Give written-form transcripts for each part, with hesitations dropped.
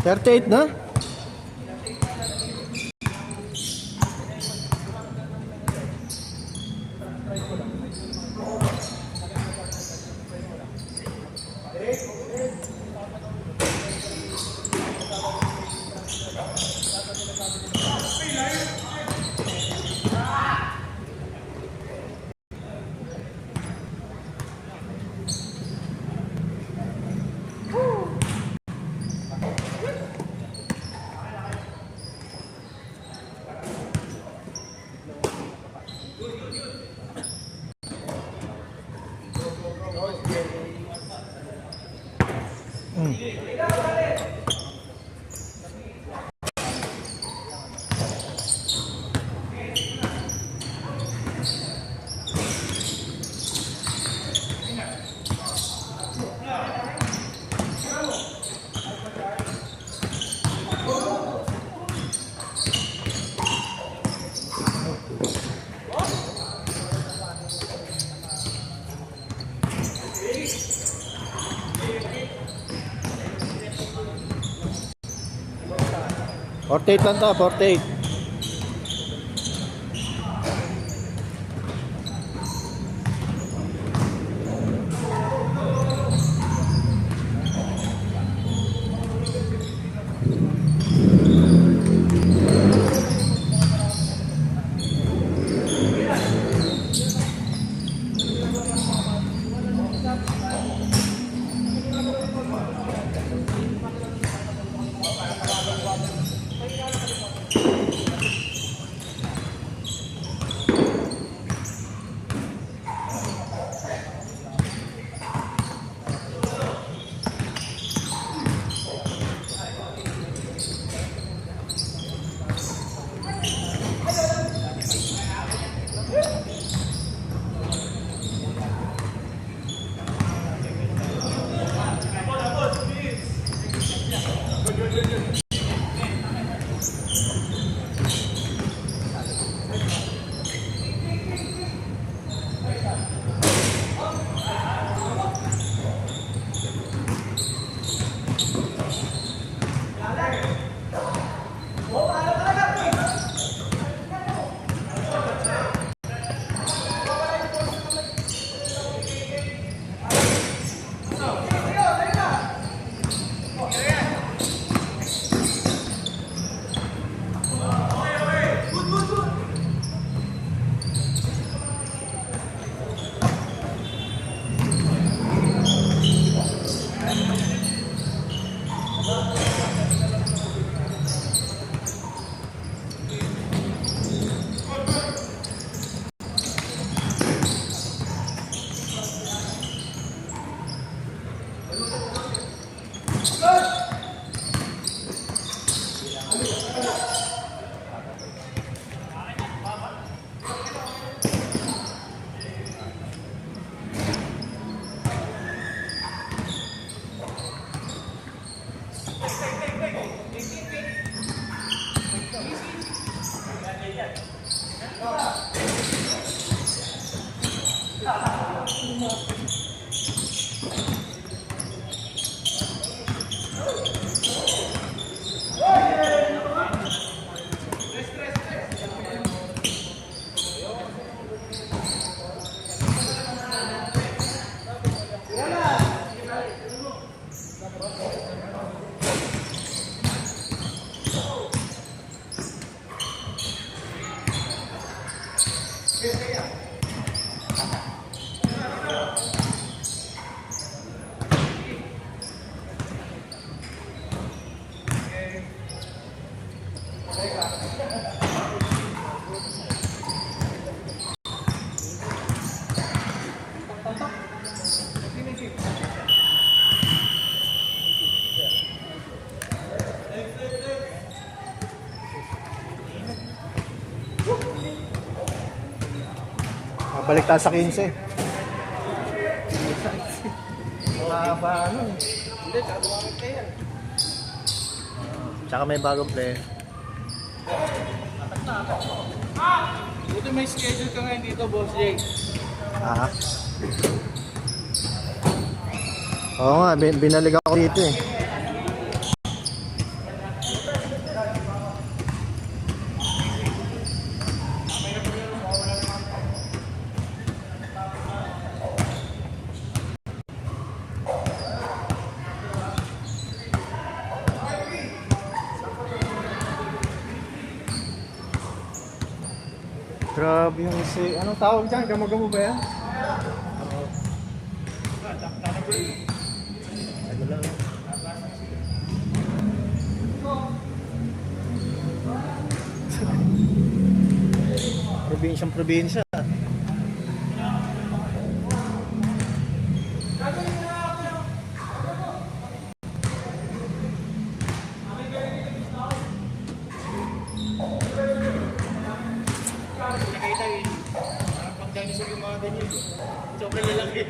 38 na? Forty-eight lang to, 48. Balik tayo sa 15. Mahaba ano. Hindi, tsaka dumamit kayo yan. Tsaka may bagong player. Buti may schedule ka ngayon dito, Boss Jake. Ah. Oo nga, binalik ako dito eh. Grabe yung si... Anong tawag dyan? Gamo-gamo ba yan? Ano lang. Probinsyang probinsya. Nakita eh. Parang pag dinosaur yung mga ganyan. Sobrang lalaki.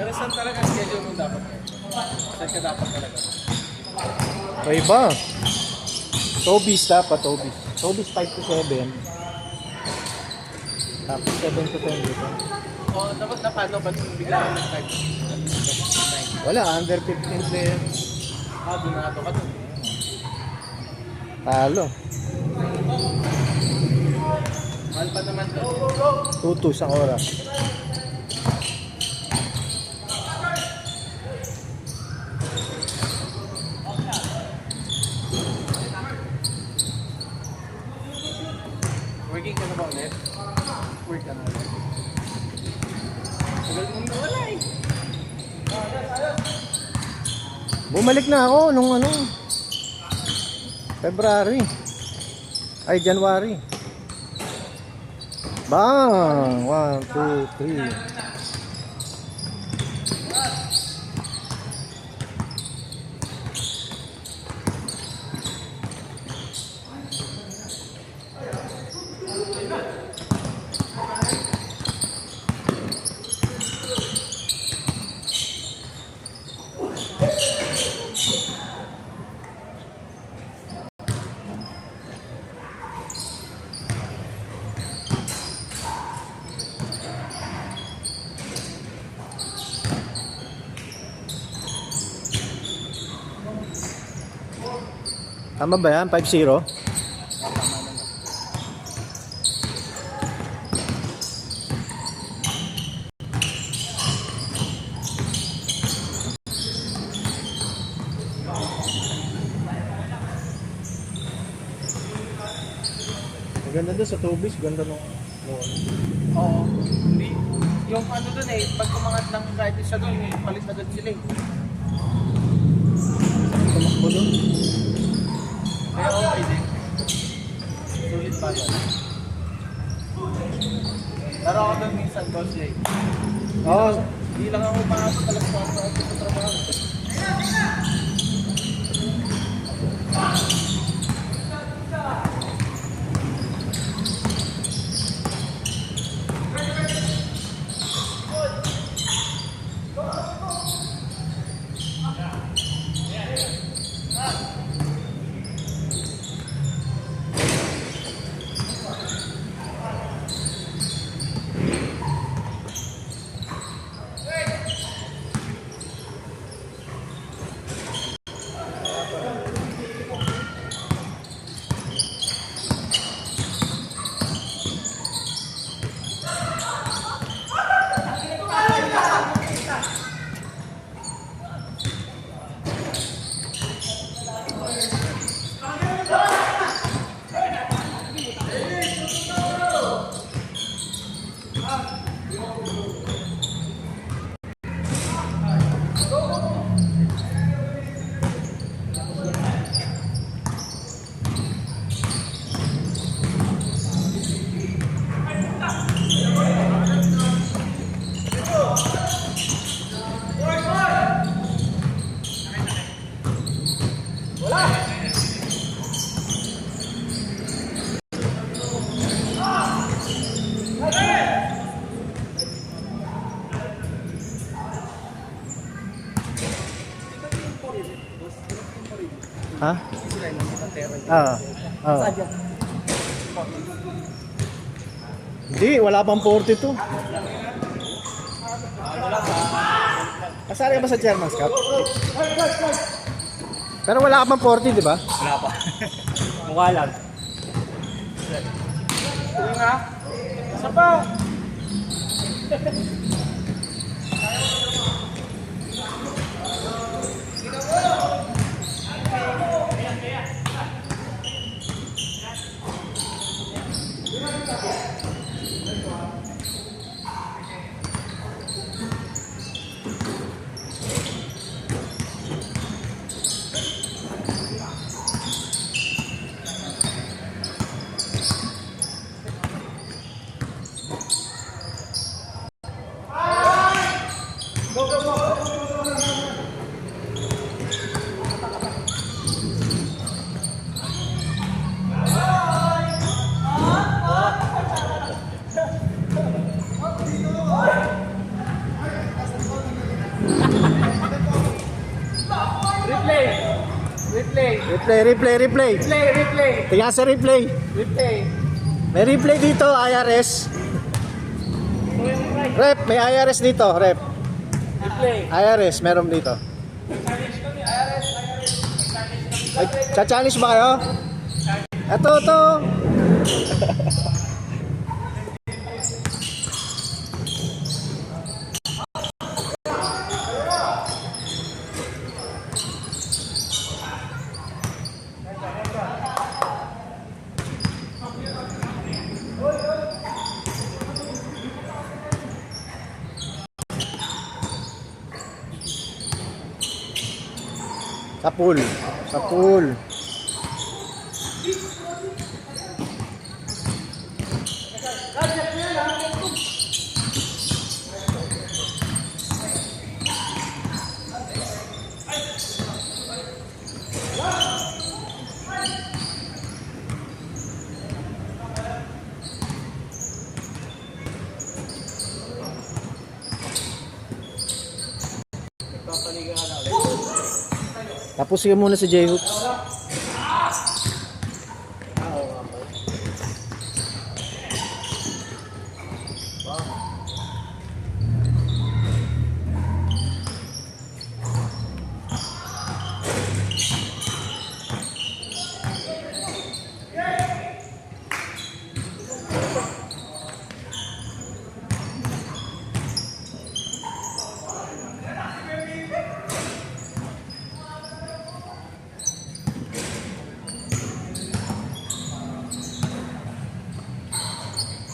Pero saan talaga schedule mo dapat? Saan ka dapat talaga? May iba. Tobis dapat, Tobis. Tobis 5 to 7. Tapos 7 to 10 dito. O, dapat na paano? Ba't bigla ka nag-type? Wala, under 15 player. Donado ka to. Talo. Mahal pa naman to. 2-2 sa oras. Working ka na ba ulit? Work ka na ulit. Tagal mong nawala eh. Bumalik na ako nung ano, February. Ay, January. Bang! 1, 2, 3. Tama ba yan? 5-0? Maganda doon sa Tobis, ganda nung Oo. Hindi. Yung ano dun eh, pag kumangat lang kahit isa dun, palit agad sila eh. tumakbo doon. Kaya okay din. Sulit pa doon. Laro ako doon minsan, Boss Jay. Oo, Hindi lang ako makapot alas 4 ako sa trabaho. Ha? Sila yung Montero. Saan dyan? Hindi, wala pang 42. Kasali ka ba sa Chairman's Cup? Pero wala ka pang 40, di ba? Wala pa. Mukha lang. Sige nga. Isa pa. Replay. Tingnan sa replay. May replay dito, IRS. Rep, may IRS dito, rep. IRS, meron dito. Cha-challenge ba kayo? Ito. Sa pool. Tapos sige muna si J-Hooks.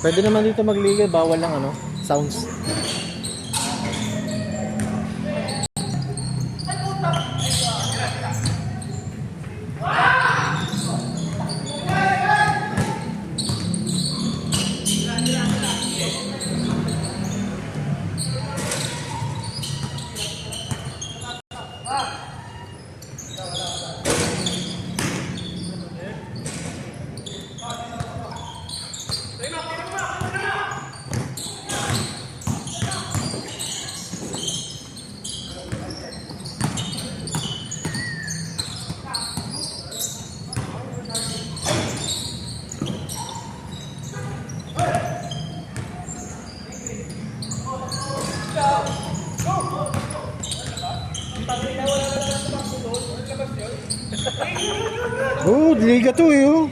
Pwede naman dito magliga, bawal lang sounds. Oh, liga to oh.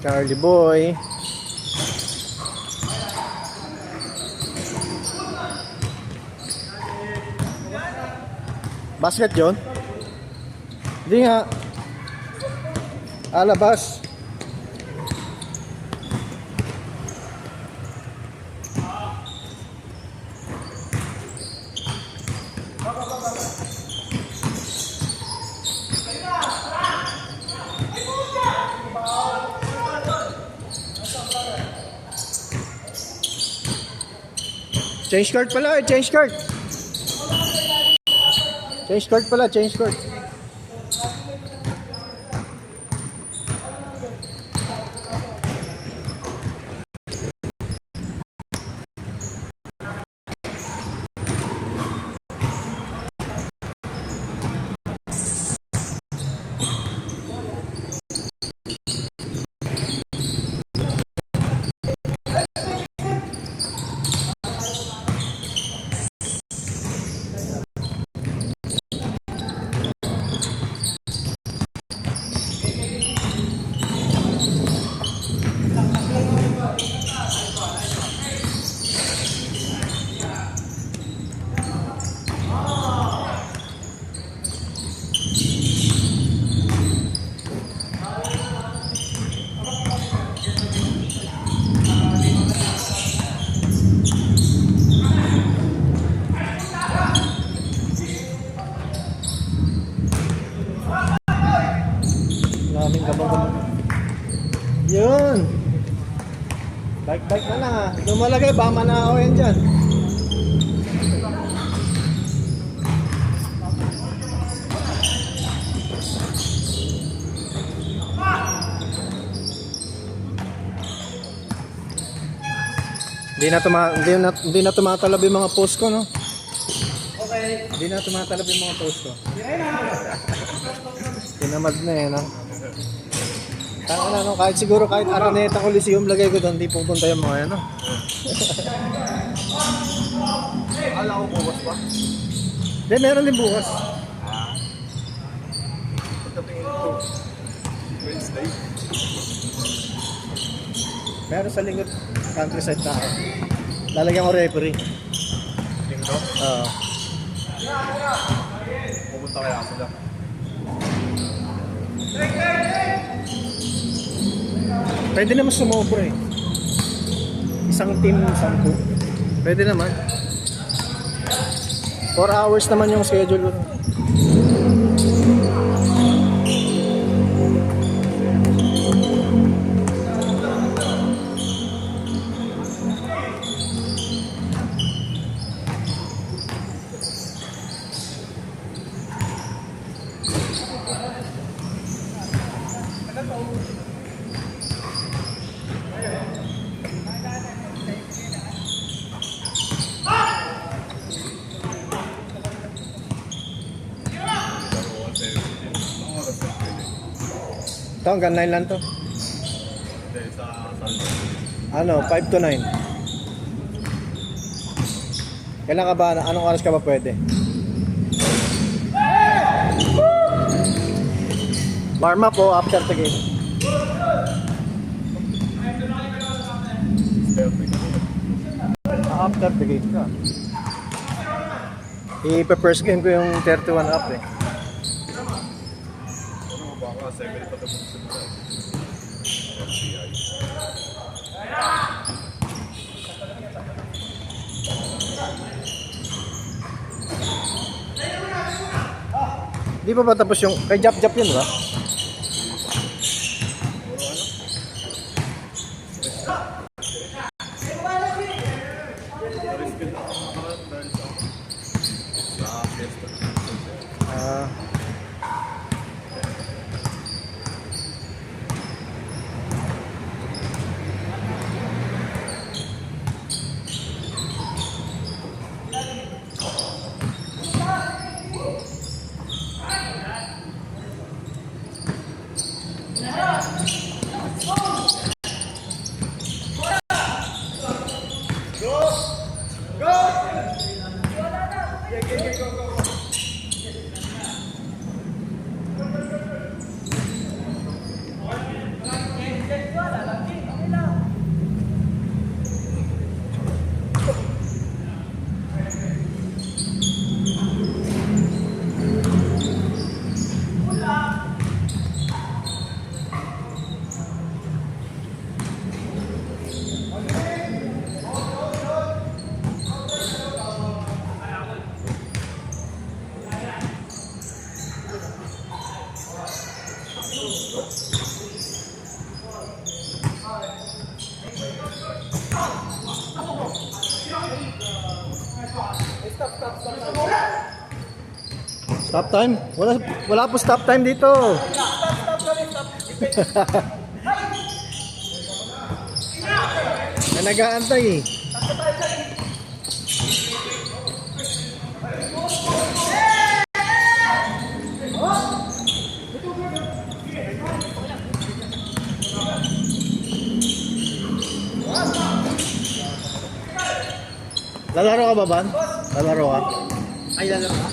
Charlie boy. Basket yun? Hindi nga. Alabas. Change card pala eh, change card. Change card pala, change card. Daming gabang-gabang. Yun. Bike na lang ah. Lumalagay, baka manakaw yan dyan. Hindi na tumatalab yung mga post ko, no? Okay. Hindi na tumatalab yung mga post ko. Tinamad na eh, no? Ano, kahit siguro kahit Araneta Coliseum lagay ko doon, hindi pupunta yung mga yan, no? Ala ko bukas pa. Hindi, meron din bukas. Pagdating ito, Wednesday. Meron sa lingkod countryside na ako. Lalagyan ko referee. Linggo? Oo. Pupunta kaya ako lang. Pwede naman sumobra eh. Isang team, 10. Pwede naman. 4 hours naman yung schedule ko. Ito, hanggang 9 lang to. Ano, 5 to 9. Kailan ka ba, anong oras ka ba pwede? Warm up o after the game? After the game ka. I-first game ko yung 31 up eh. Baka 7 pa tapos sa mga. Di ba ba tapos yung kay Jap yun ba? Ah. Stop time? Wala po stop time dito. May nag-aantay eh. Lalaro ka ba, Ban? Lalaro ka? Ay, lalaro ka?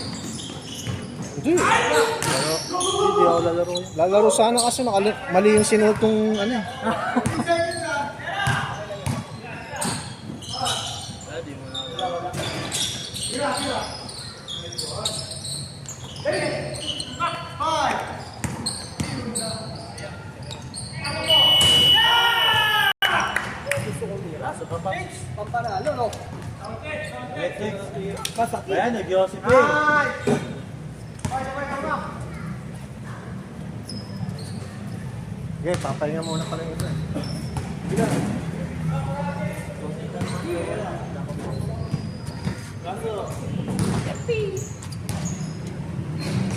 Hindi. Hindi ako lalaro. Lalaro sana kasi mali yung sinuot kong ano eh. Pampanalo, no? Ayan, nag-Yosip eh. Okay, papahinga muna pala yung ito.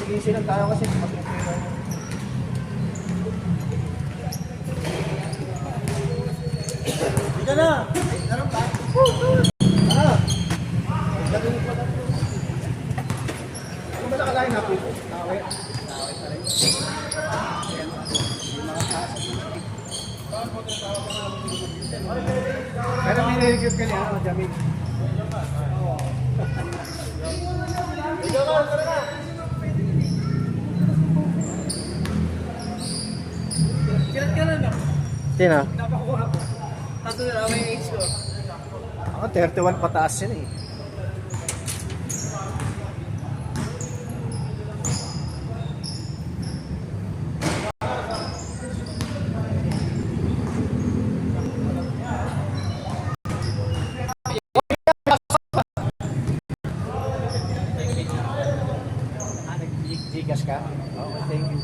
Sige, silang tayo kasi mag-iingan. Hindi na! Ano ba nakalain na po? Okay. Kaya may nilagyan ka niya, Jamil. Kilat ka na, no? Sino? Napakuha ko. Tato na lang may age ko. Ako, 31 pataas yun eh. Nag-gigas ka? Okay, thank you.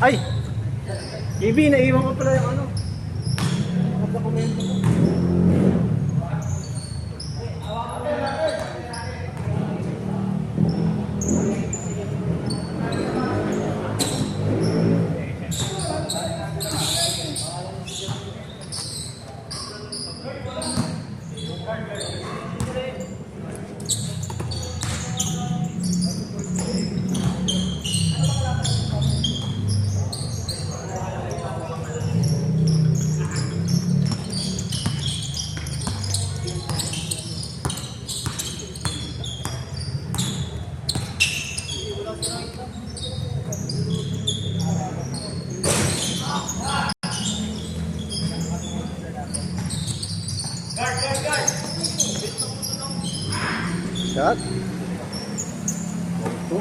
Ay! Ibi, naiwan ko pala yung ano. Dokumento ko. Shot. Ito.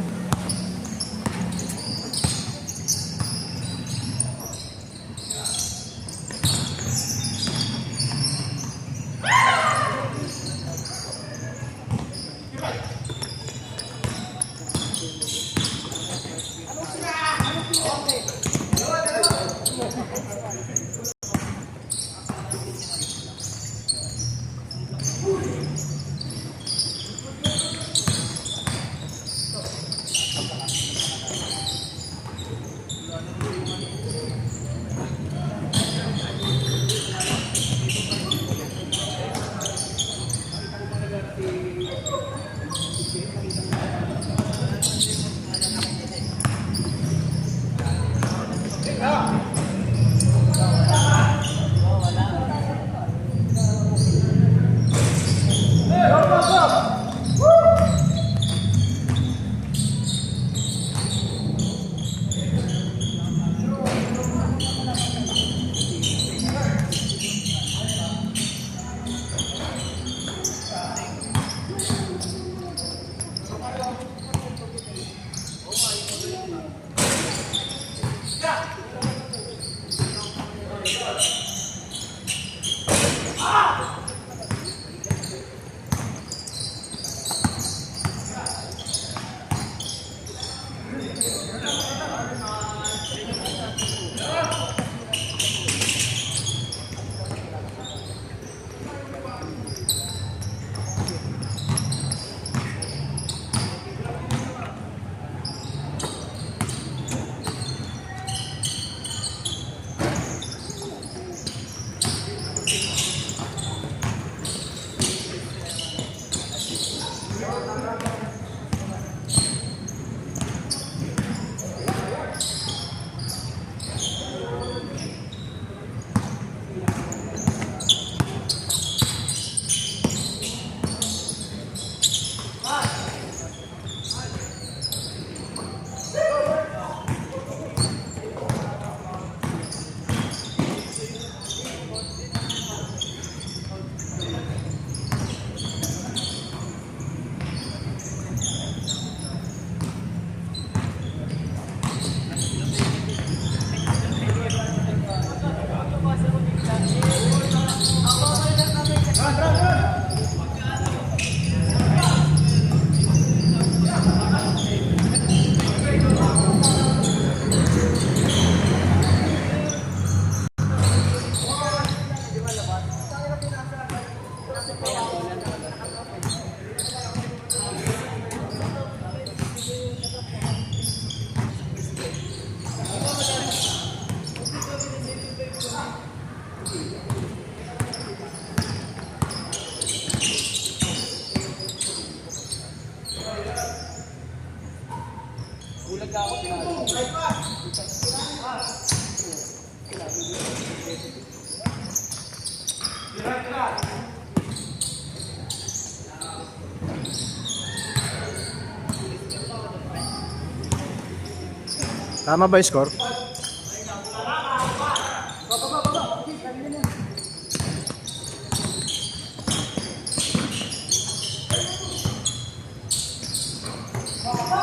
Tama ba yung score?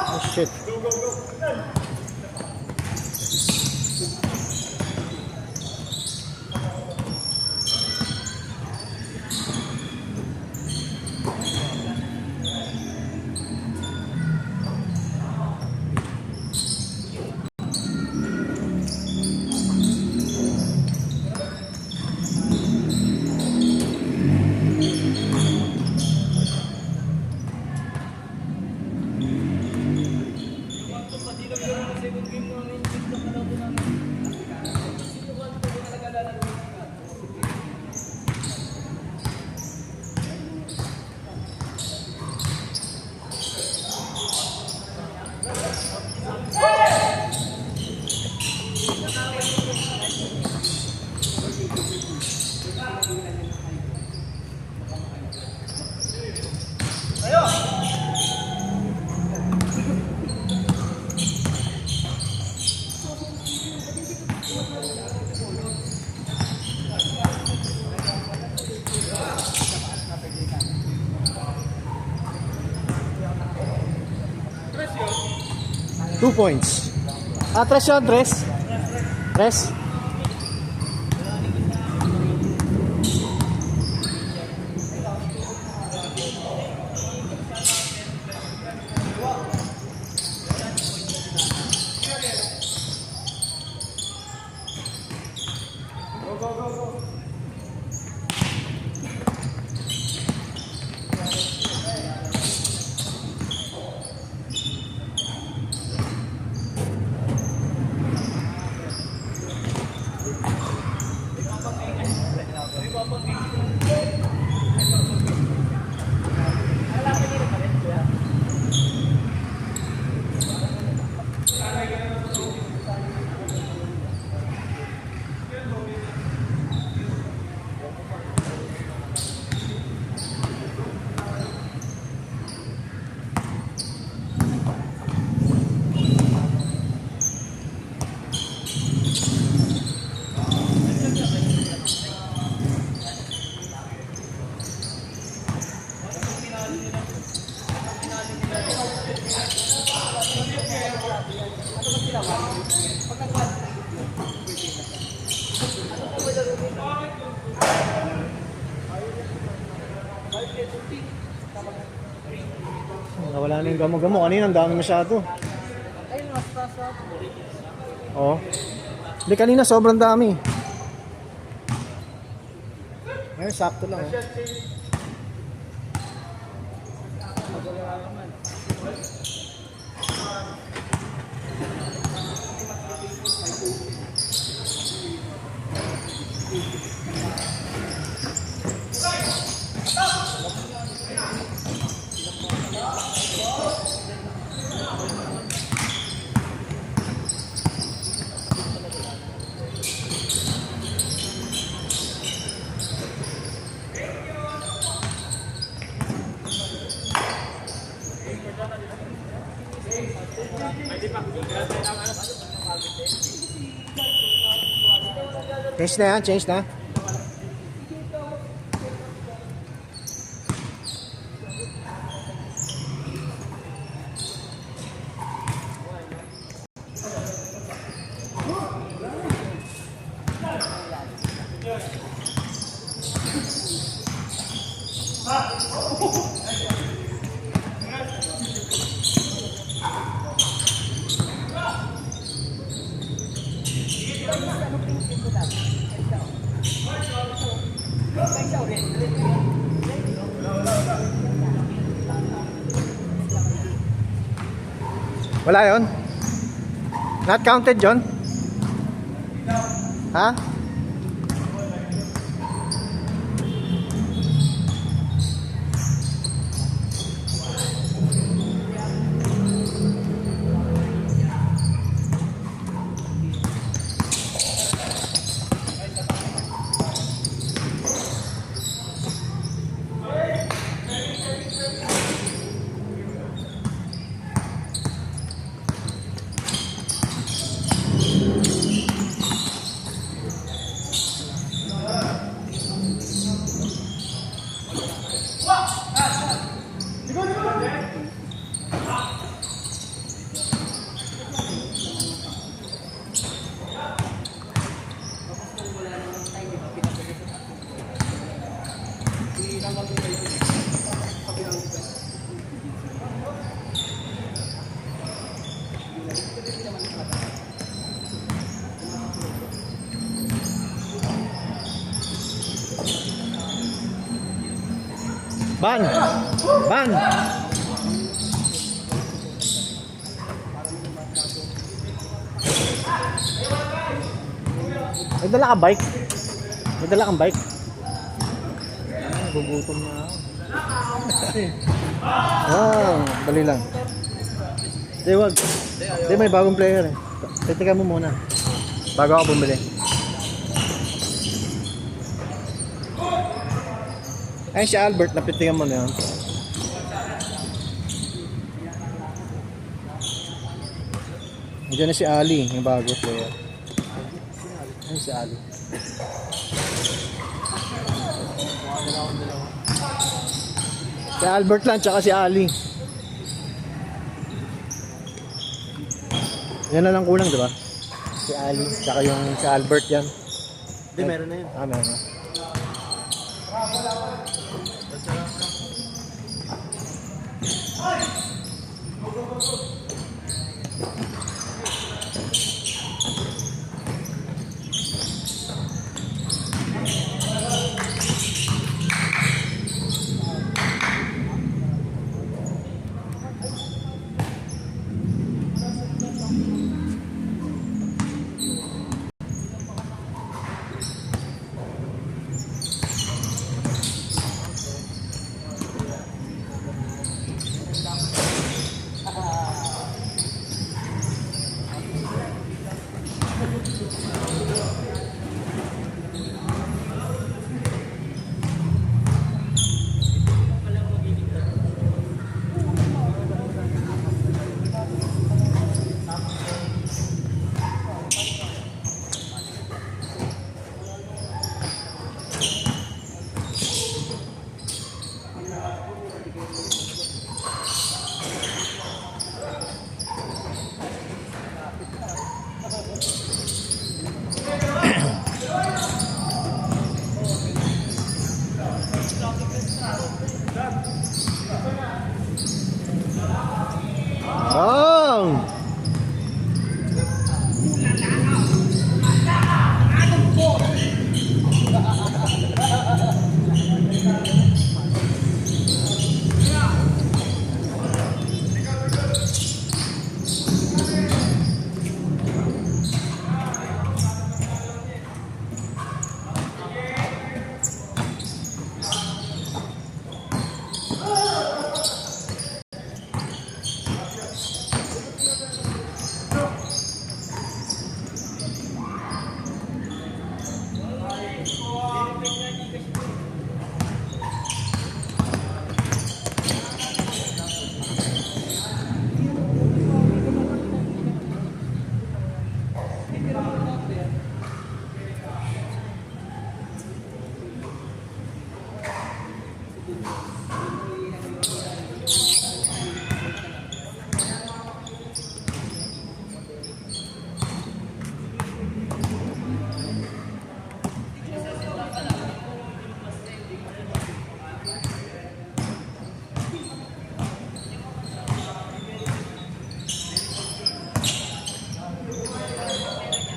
Oh shit. Two points. Ah, tres yun, tres. Tres. Nawala na yung gamo-gamo. Kanina ang dami masyado. Ayun, mas taas. Oo. Hindi, kanina sobrang dami. Ngayon, sakto lang. Oh. Change na yan, change na. Wala yun? Not counted yun? Ha? Ban! Ban! May dala ka bike? May dala kang bike? Gugutom na ako. Dali lang. Hindi, wag. Hindi, may bagong player eh. Titikan mo muna. Bago ako bumili. Ay, si Albert, napitigan mo na yun. Nandiyan na si Ali, yung bago player. Ay, si Ali. Si Albert lang, tsaka si Ali. Yan na lang kulang, di ba? Si Ali, tsaka yung si Albert yan. Hindi, meron na yun. Meron na.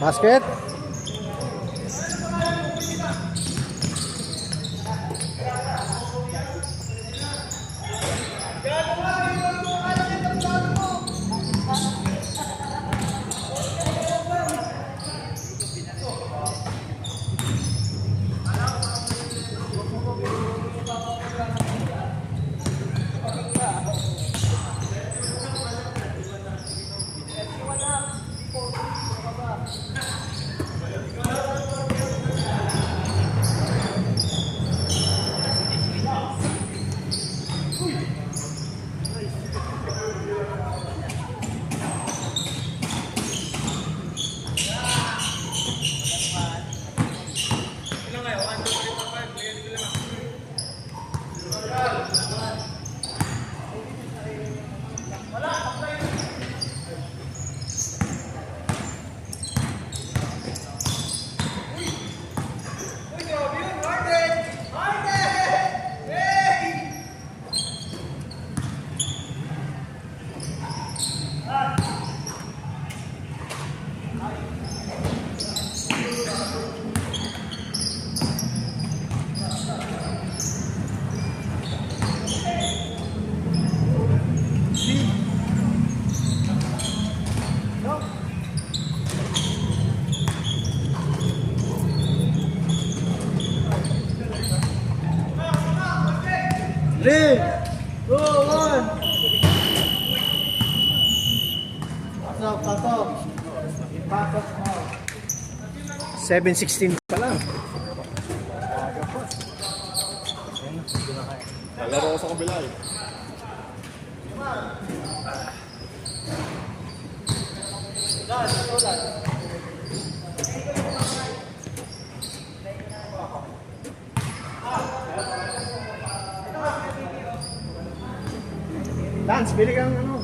Basket. Three, two, one. Pasok. 7:16 pa lang. Nalaro ko sa kabila eh. Lance, bili kang ano.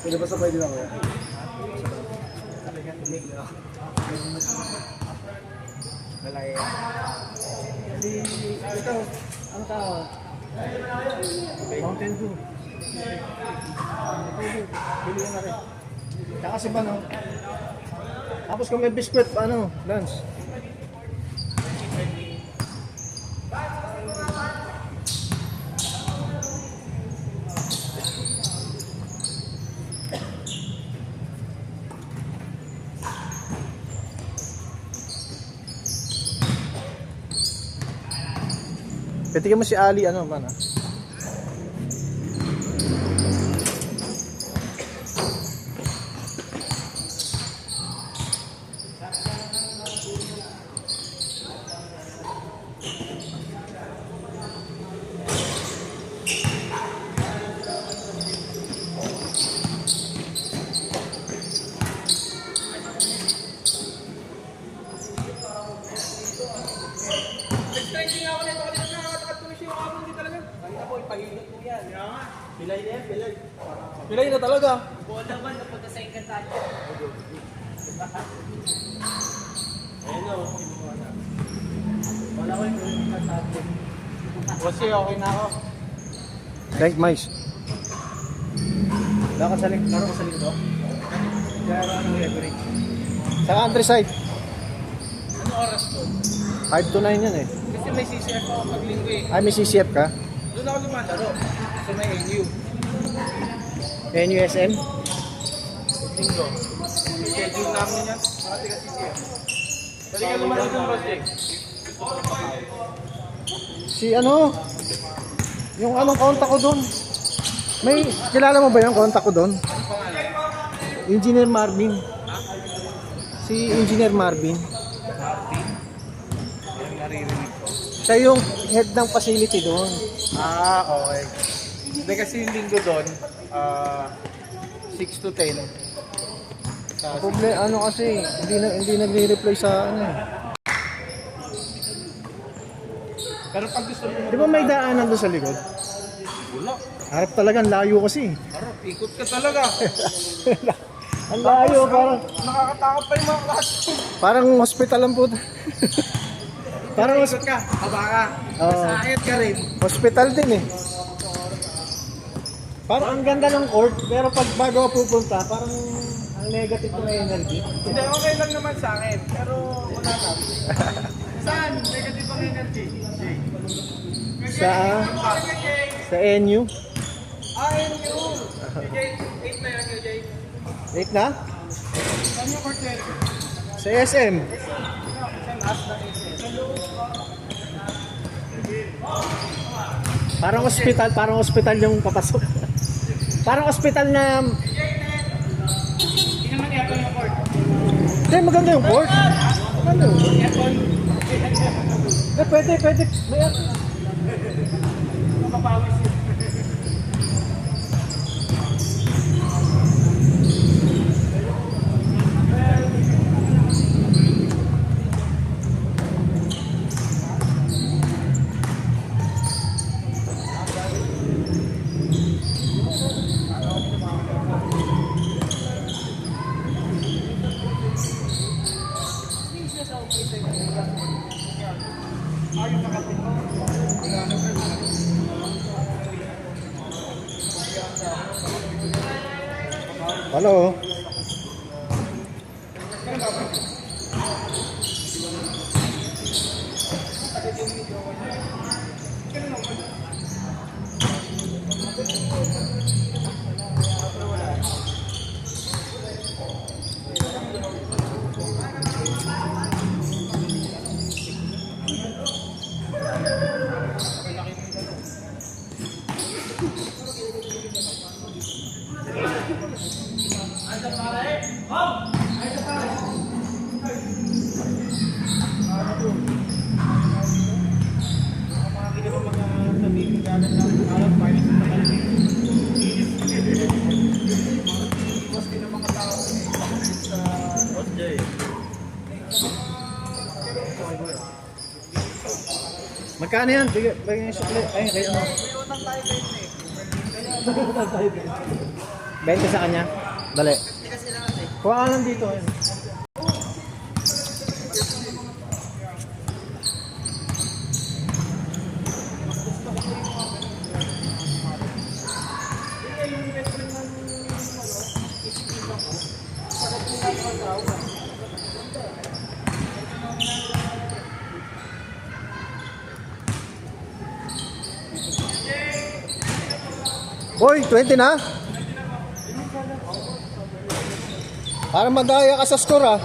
Pwede ba sabay din ako? Lalaki. Ito, ang tawag? Mountain Dew. Bili na rin. Tsaka si Bano. Tapos kung may biskwit, ano, Lance? Petikin mo si Ali, ano man ah. Nag-stretching ako nito kanina na nakatuloy yung ako hindi talaga. Kaya po, ipahilot mo yan. Pilay na yan, pilay. Pilay na talaga. Buwan naman, napunta sa Encantadia. Ayun o. Wala ko yung nasabi. Kasi okay na ako. Thank mais. Laro ka sa likod. Kaya ano referee. Sa countryside. Ano oras to? 5 to 9 yan eh. Kasi may CCF ako pag linggo eh. Ay, may CCF ka? Doon ako lumalaro. Sa may NU. NUSM? Linggo. Schedule namin yan. Mga tiga CCF. Balik ka lumalaro ng project. Si ano? Yung anong kontak ko doon? May, kilala mo ba yung kontak ko doon? Ano pangalan? Engineer Marvin. Si Engineer Marvin. Martin. Yung naririnig ko. Siya yung head ng facility doon. Ah, okay. Hindi kasi yung linggo doon, 6 to 10. Ano kasi, hindi nagre-reply sa ano eh. Pero pag gusto mo Di ba may daanan doon sa likod? wala. Harap talagang layo kasi. Parang ikot ka talaga. Ang layo, parang, Nakakatakot pa yung mga classroom. parang hospital ang puta. Parang Ikot ka, haba ka. Oo. Sakit ka rin. Hospital din eh. Parang ang ganda ng court, pero pag bago ka pupunta, parang ang negative na energy. Hindi, okay lang naman sa akin. Pero wala lang. Saan? Negative ang energy. Jay. Sa NU. Ayun yun. Jay, 8 na yan yun, Jay. 8 na? Saan yung court yan? Sa SM. Parang hospital yung papasok. Parang hospital na... Hindi naman aircon yung court. Hindi, maganda yung court. Ano? Aircon. Pwede. May Mapapawis yun. Hello? Magkano yan? Bigyan yung sukli. Ay, kaya ano? 20 sa kanya? Dali. Kuha ka lang dito. Ayun. Boy, 20 na? Para madaya ka sa score ah.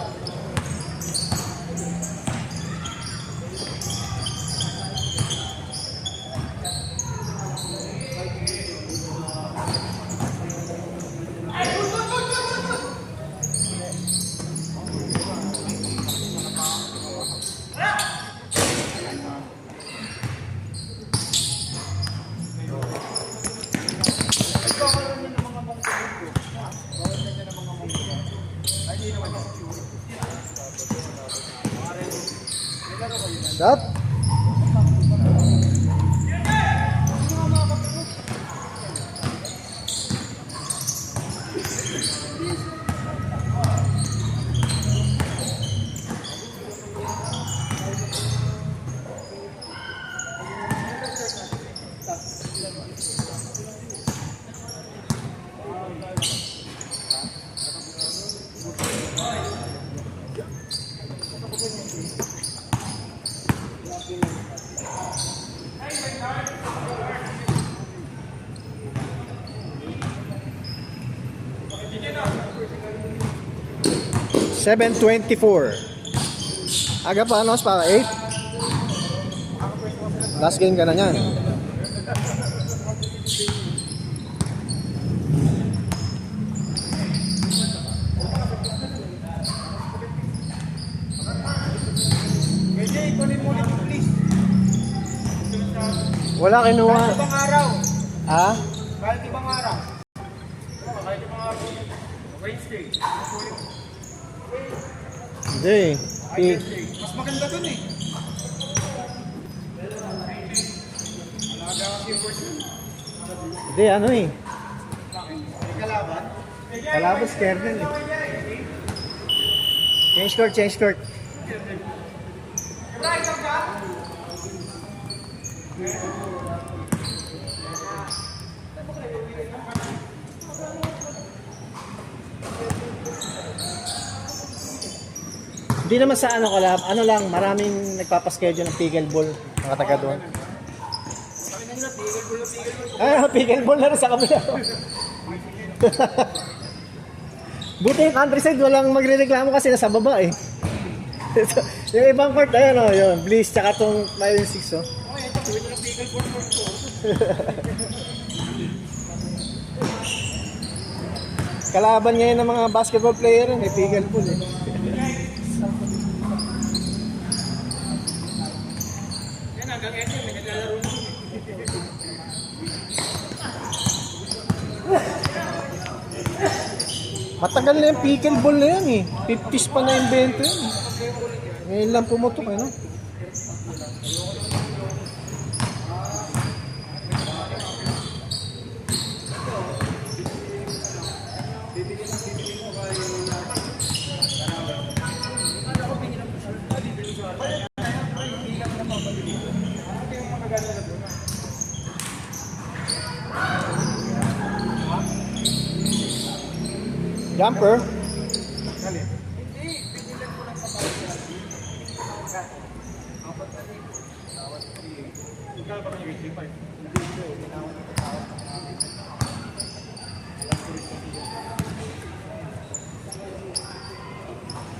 Stop. $7.24. Aga pa, ano? Para 8? Last game ka na yan. Jay, kunin mo ulit please. Wala kinuha. Kahit ibang araw. Ha? Kahit ibang araw. Kahit ibang araw. Wednesday. Hindi. Wednesday. Mas maganda dun eh. Alaga kasi yung person. Hindi, ano eh. May kalaban. Kalabas, kernel eh. Change court, change court. Hindi naman sa ano kalab, ano lang, maraming nagpapaschedule ng pickleball, mga taga doon. Ay, pickleball na rin sa kabila. Buti yung countryside, walang magre-reklamo kasi nasa baba eh. Yung ibang court, ayan o, yun, Bliss, tsaka itong Mayon 6 o. Kalaban ngayon ng mga basketball player, may pickleball eh. Matagal na yung pickleball na yan eh. 50s pa na invento yan eh. Ngayon lang pumutok eh, no? Jumper.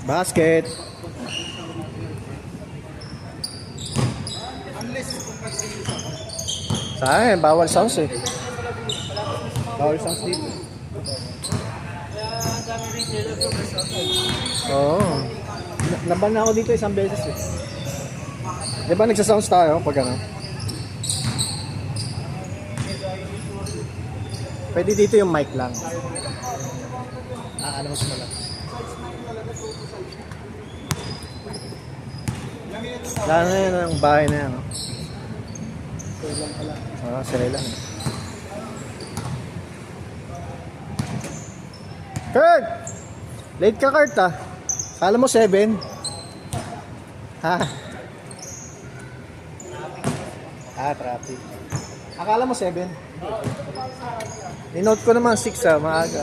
Basket. Sa akin, bawal sounds eh. Bawal sounds dito. Oo. Naban na ako dito isang beses eh. Di ba nagsasounds tayo pag ano? Pwede dito yung mic lang. Ano mas malaki? Lalo na yun ang bahay na yan. Oo, sila lang. Kurt! Late ka, Kurt ah. Kala mo 7? Ha? Traffic. Akala mo 7? Inote ko naman 6 ah, maaga.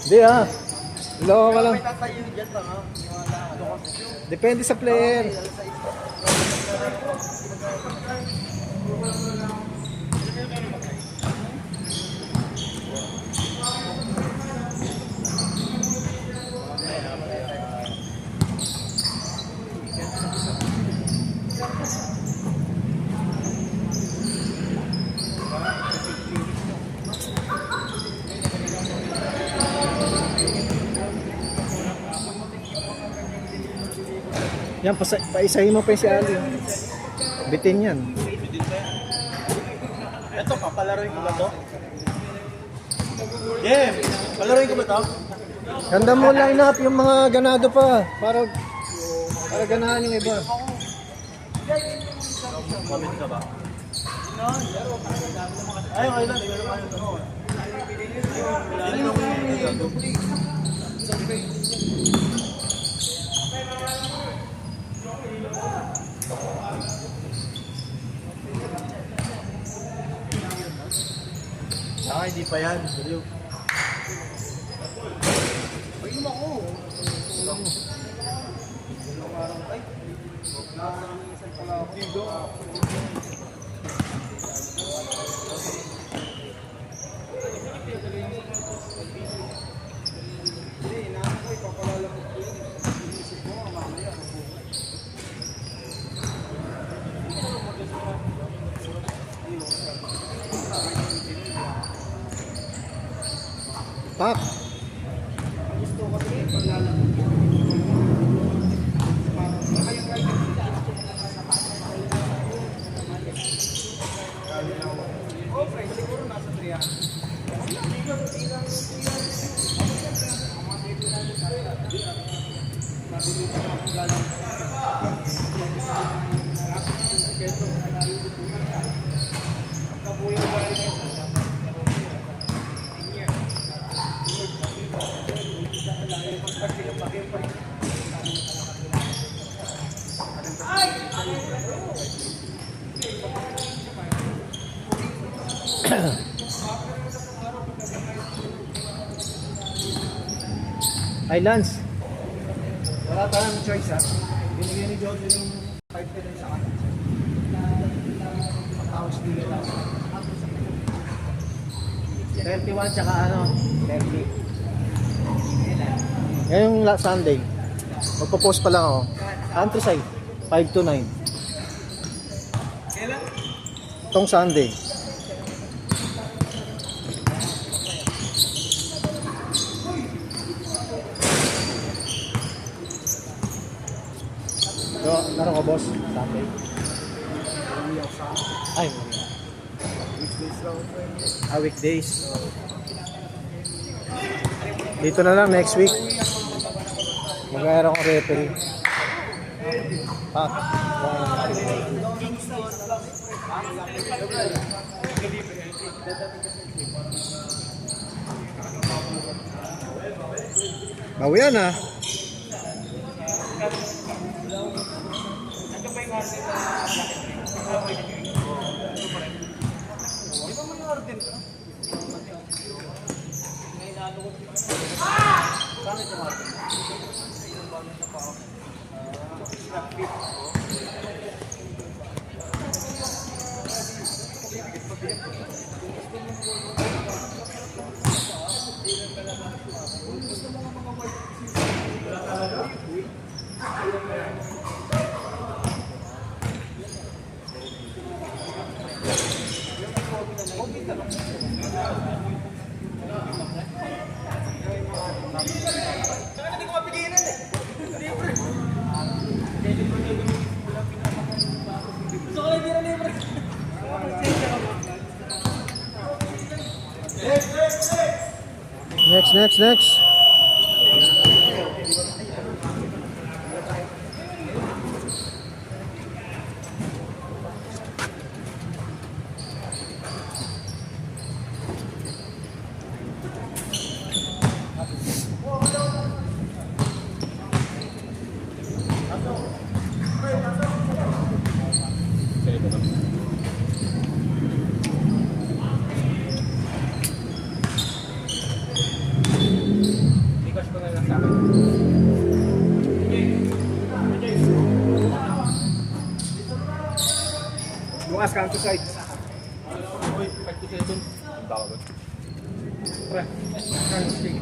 Hindi ah. Loko ka lang. Depende sa player. Yan, paisahin mo pa yung si Ali. Bitin yan. Ito, papalaroin ko ba to? Yeah! Palaroin ko ba to? Ganda mo line up yung mga ganado pa. Para ganahan yung iba. Comment ka ba? Ay, okay lang. Hindi pa yan. Ayun ako. Pak. Oh, friend, siguro nasa 300. Ay, Lance. Wala tayong choice ha. Binigyan ni Jojo yung 5 pesos sa kanya. Tapos dito lang. 31 tsaka ano, 30. Ngayong Sunday, magpo-post pa lang ako. Countryside, 5 to 9. Kailan? Itong Sunday. So, laro ko boss, Sunday. Ay, weekdays. Dito na lang next week. Mag-aero ko referee. Pak. Bawo yan ah. Hindi ko mapigilan eh. Libre. Gusto ko lang hindi na libre. Next. Because ko na lang sa akin. Bukas Countryside. Uy, 5 to 7. Ang bawal. Pre, sige.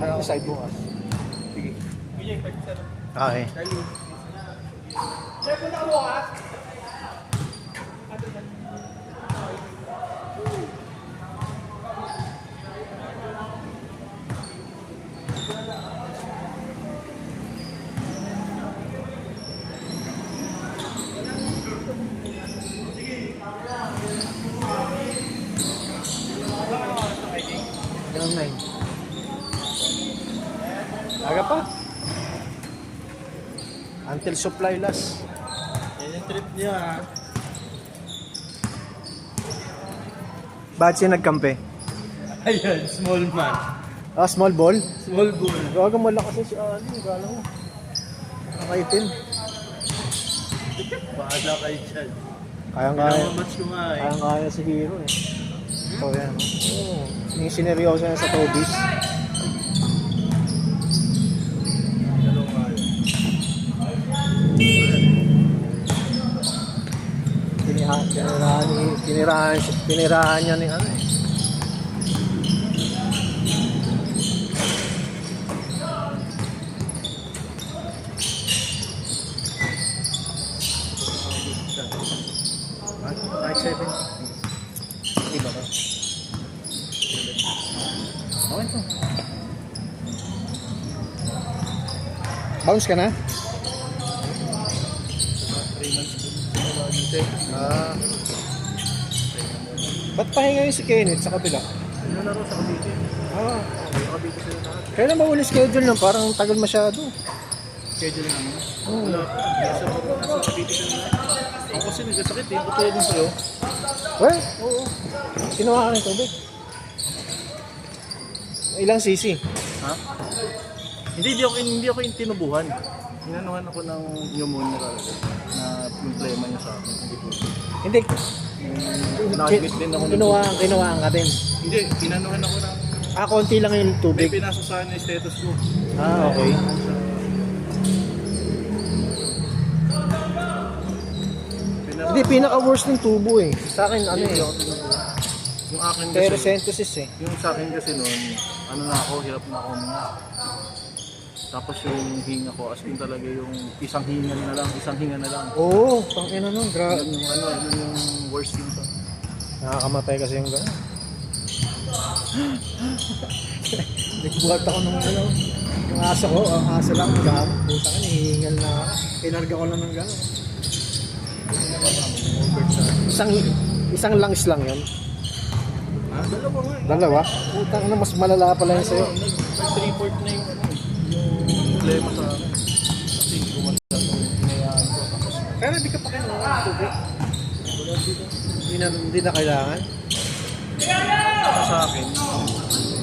Countryside bukas. Sige. Sige, 5 to 7. Okay. Charlie. Check mo na bukas. Ganun 9. Aga pa. Until supply last. Yan yung trip niya ha. Bakit siya nagkampe? Ayan, small man. Ah, small ball? Small bull. Gaga malakas si Ali. Gala mo. Nakaitin. Bahala kayo dyan. Kaya-kaya. Pinamamatch ko nga eh. Kaya-kaya si Hero eh. So yan. Oo. Yung sineryoso niya sa Tobis. Dalawa nga yun. Tinirahan niya ni ano eh. Kahit 7. Iba ka. Okay to. Bounce ka na? 3 months ko. Ah. Ba't pahinga yung si Kenneth sa kabila? Ano na rin sa Cavite? Ah. Sa Cavite sila na. Kailan ba uli schedule nun? Parang tagal masyado. Schedule namin. Oo. Wala. Nasa Cavite sila na. Ako kasi nagkasakit eh. Ba't kaya din sa'yo? Well, oo. Kinuha ka ng tubig. Ilang cc? Ha? Hindi ako yung tinubuhan. Inanuhan ako ng pneumonia talaga. Na problema niya sa akin. Hindi po. Hindi. Na-admit din ako ng Kinuhaan ka din. Hindi, inanuhan ako ng... Konti lang yung May tubig. pinasa sa akin yung status ko. Okay. Hindi, pinaka-worst ng tubo eh. Sa akin, ano eh. Yung akin kasi, Kerocentosis eh. yung sa akin kasi noon, ano na ako, hirap na ako mga. Tapos yung hinga ko, as in talaga yung isang hinga na lang. Oo, tangina nun. Yun yung ano, yun yung worst symptom. Nakakamatay kasi yung gano'n. Nagbuhat ako ng ano. Yung aso ko, ang aso lang. Gano'n. Puta ka, hihingal na ako. Pinarga ko lang ng gano'n. Isang lungs lang yun. Dalawa nga eh. Dalawa? Putang na, mas malala pala yun sa'yo. Nag-report na yung ano, yung problema sa akin. Kasi hindi ko masyadong hinayaan ko. Tapos, Pero hindi ka pa kayo ng tubig. Hindi na kailangan. saka sa akin,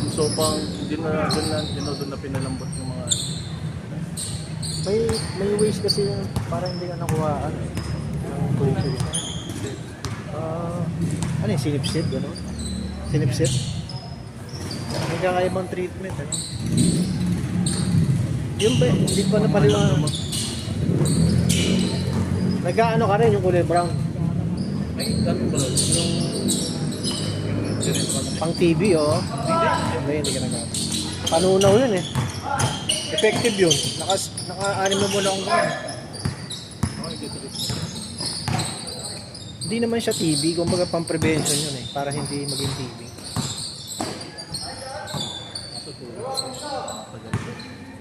so pang doon na pinalambot yung mga May ways kasi yun, para hindi ka nakuhaan ng grocery. Ano yung sinipsip? Gano'n? Sinipsip? May kakaibang treatment. Ano? Yun ba? Hindi pa napaliwanag. Nag-ano ka rin yung kulay brown? may ganun ba yung Pang TV, oh. Hindi ka nag-ano. Panunaw yun eh. Effective yun. Naka-anim na muna akong gano'n. Hindi naman siya TB, kumbaga pang prevention yun eh, para hindi maging TB.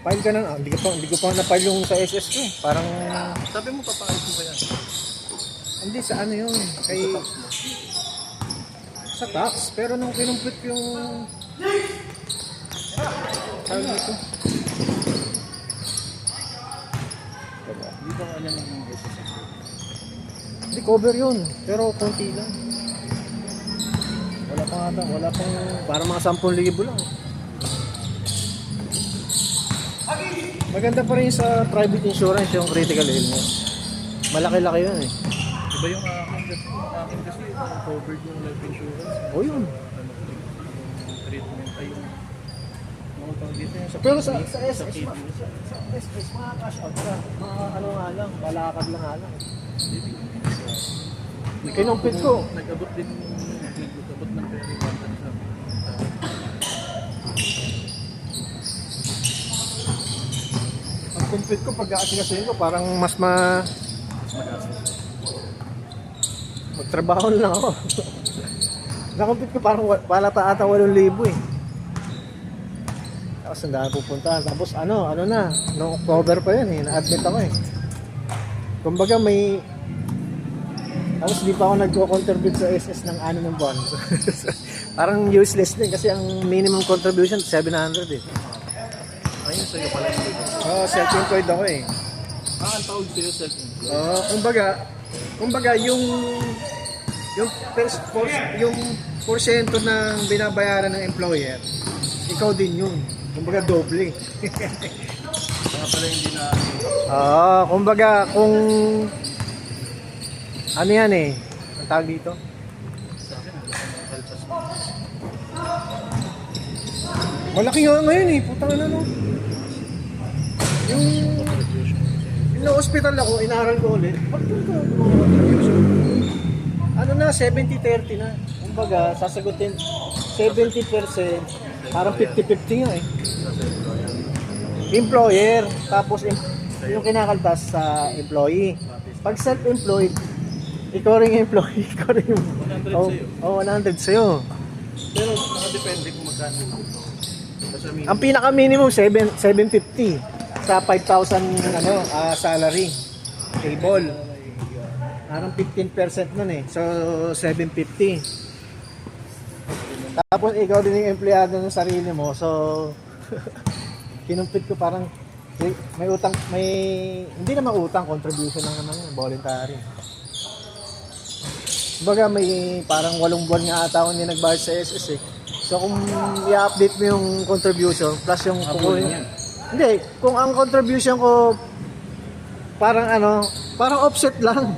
File ka na, hindi ko pa na-file yung sa SS ko eh. Parang, sabi mo papayos mo kaya hindi sa ano yun, kay, sa tax, pero nung kinumplit yung, sabi dito, hindi ba ano yung SSS hindi cover yun, pero konti lang. Wala pang, parang mga 10,000 lang. Maganda pa rin sa private insurance yung critical illness. Malaki-laki yun eh. iba yung akin kasi covered yung life insurance O yun. ano yung treatment ay yung mga tawag dito yung sa Pero sa kidney, SS, kidney. sa SS, mga cash out ka. Mga ano nga lang, balakad lang nga lang. Kinumpit ko. Nag-abot din nag-abot ng pera yung banta sa Ang kumpit ko, pag-aasikasin ko, parang mas magastos. magtrabaho na lang ako. Nakumpit ko parang wala ta ata 8,000 eh. Tapos ang dami pupunta. Tapos ano na, noong October pa yun eh, na-admit ako eh. Kumbaga may, tapos di pa ako nagko-contribute sa SS ng 6 ng buwan. Parang useless din kasi ang minimum contribution 700 eh. Ayun sa'yo pala yung Self-employed ako eh. ang tawag sa'yo self-employed. Kumbaga yung porsyento ng binabayaran ng employer, ikaw din yun. Kumbaga doble. Kaya pala hindi na Kumbaga kung ano yan eh, ang tawag dito? sa akin help us. Malaki nga ngayon eh, putang na no. Yung na-hospital ako, inaral ko ulit. Ano na, 70-30 na. Kumbaga, sasagutin 70%, parang 50-50 nga eh. Employer, tapos yung kinakaltas sa employee. Pag self-employed, ikaw rin yung employee, ikaw rin yung 100 sa'yo. 100 sa'yo. Pero nakadepende kung magkano yung ito. Kasi may Ang pinaka minimum 750 sa 5,000 salary. Table. Parang 15% nun eh. So 750. Tapos ikaw din yung empleyado ng sarili mo. So kinumpit ko parang may utang, hindi naman utang, contribution lang naman yun, voluntary. Kumbaga may parang 8 buwan nga ata akong hindi nagbayad sa SS eh. So kung i-update mo yung contribution plus yung kukunin. Hindi, kung ang contribution ko parang parang offset lang.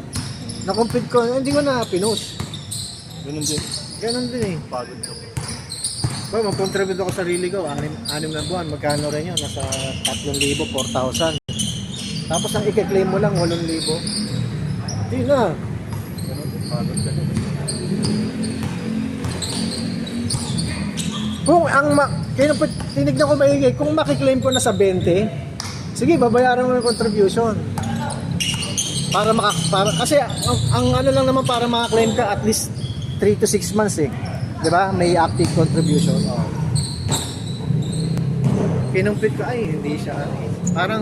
Na-compute ko, hindi ko na pinost. ganun din. Ganon din eh. Pagod ko. Ba, mag-contribute ako sa sarili ko, 6 na buwan, magkano rin yun? Nasa 3,000, 4,000. Tapos ang i-claim mo lang, 8,000. Hindi na. Ganun din. Pagod ka. Kung tinignan ko maigi, kung makiklaim ko na sa 20, sige, babayaran mo yung contribution. Kasi ang ano lang naman para makaklaim ka at least 3 to 6 months eh. 'Di ba? May active contribution. Oh. Kinumpit ko ay hindi siya. Parang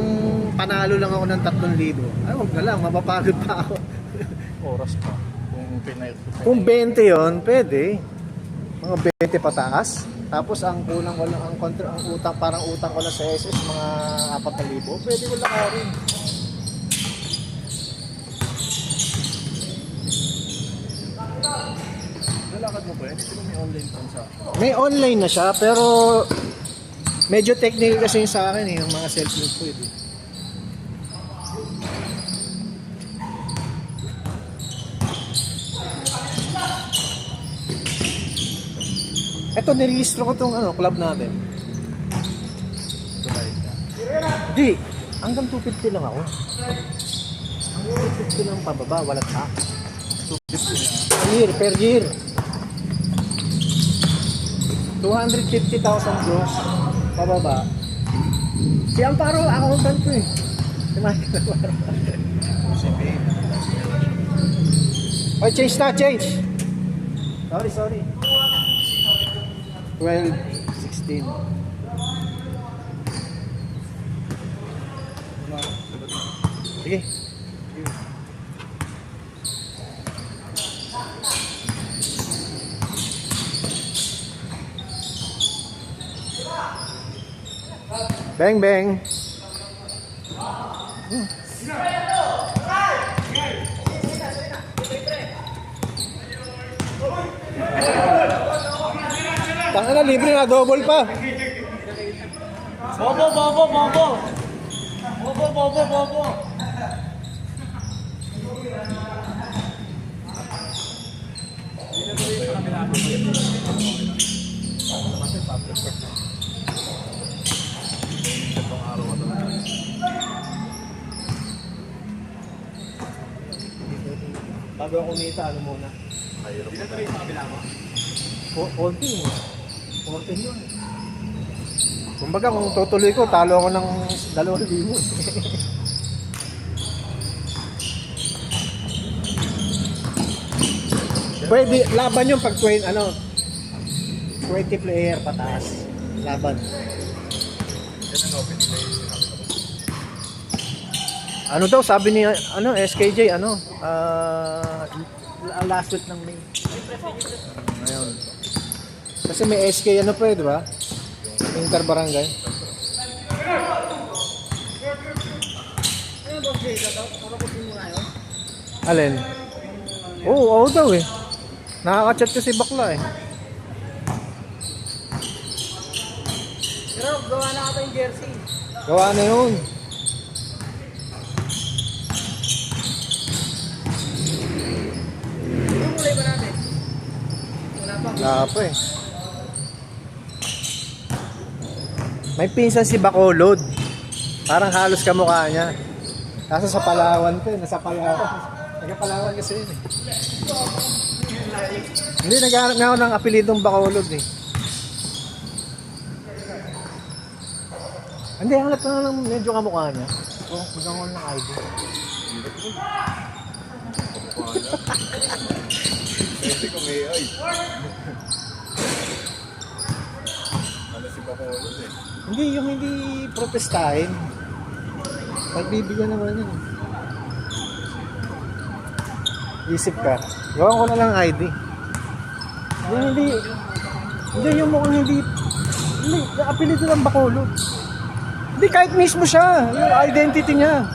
panalo lang ako ng 3,000. Ay, wag na lang, mapapagod pa ako. Oras pa. Kung 20 'yon, pwede. Mga 20 pataas. Tapos ang kulang ko lang ang utang, parang utang ko lang sa SS mga 4,000. Pwede ko lakarin. Nalakad mo ba yan? Hindi ba may online transaction? May online na siya pero medyo technical kasi yung sa akin eh, yung mga self-made food eh. Ito, nirehistro ko tong club natin. Bayad ka. Di, hanggang 250 lang ako. Hanggang 250 lang pababa, walang tax. 250 per year. 250,000 gross pababa. Si Amparo, accountant ko eh. Si Michael Amparo. Oh, change na, change. Sorry. 12, 16. Sige. Bang bang. Tanga na, libre na, double pa. Bobo. Bago ako kumita, ano muna? Mahirap Dito rin sa kabila mo. Konti eh. 14 yun. Kumbaga kung tutuloy ko, talo ako ng 2,000. Pwede, laban yung pag 20 player pataas. Laban. Ano daw sabi ni SKJ last week ng May. Ayun. Kasi may SK pa eh, di ba? Interbarangay. Alin? Oo daw eh. Nakaka-chat kasi bakla eh. Pero gawa na ata yung jersey. Gawa na yun. Yung kulay ba natin? Wala pa. Wala pa eh. May pinsan si Bacolod. Parang halos kamukha niya. Kaso sa Palawan to eh. Nasa Palawan. Taga-Palawan kasi yun eh. Hindi, naghahanap nga ako ng apelidong Bacolod eh. Hindi, hanap na lang medyo kamukha niya. Oh, magkakaw ng ID. Hindi ko may ay. Ano si Bacolod eh. Hindi, yung hindi protestahin. Pagbibigyan naman yun. Isip ka. Gawan ko na lang ID. Hindi yung mukhang hindi, yung apelido ng Bacolod. Hindi, kahit mismo siya, yung identity niya.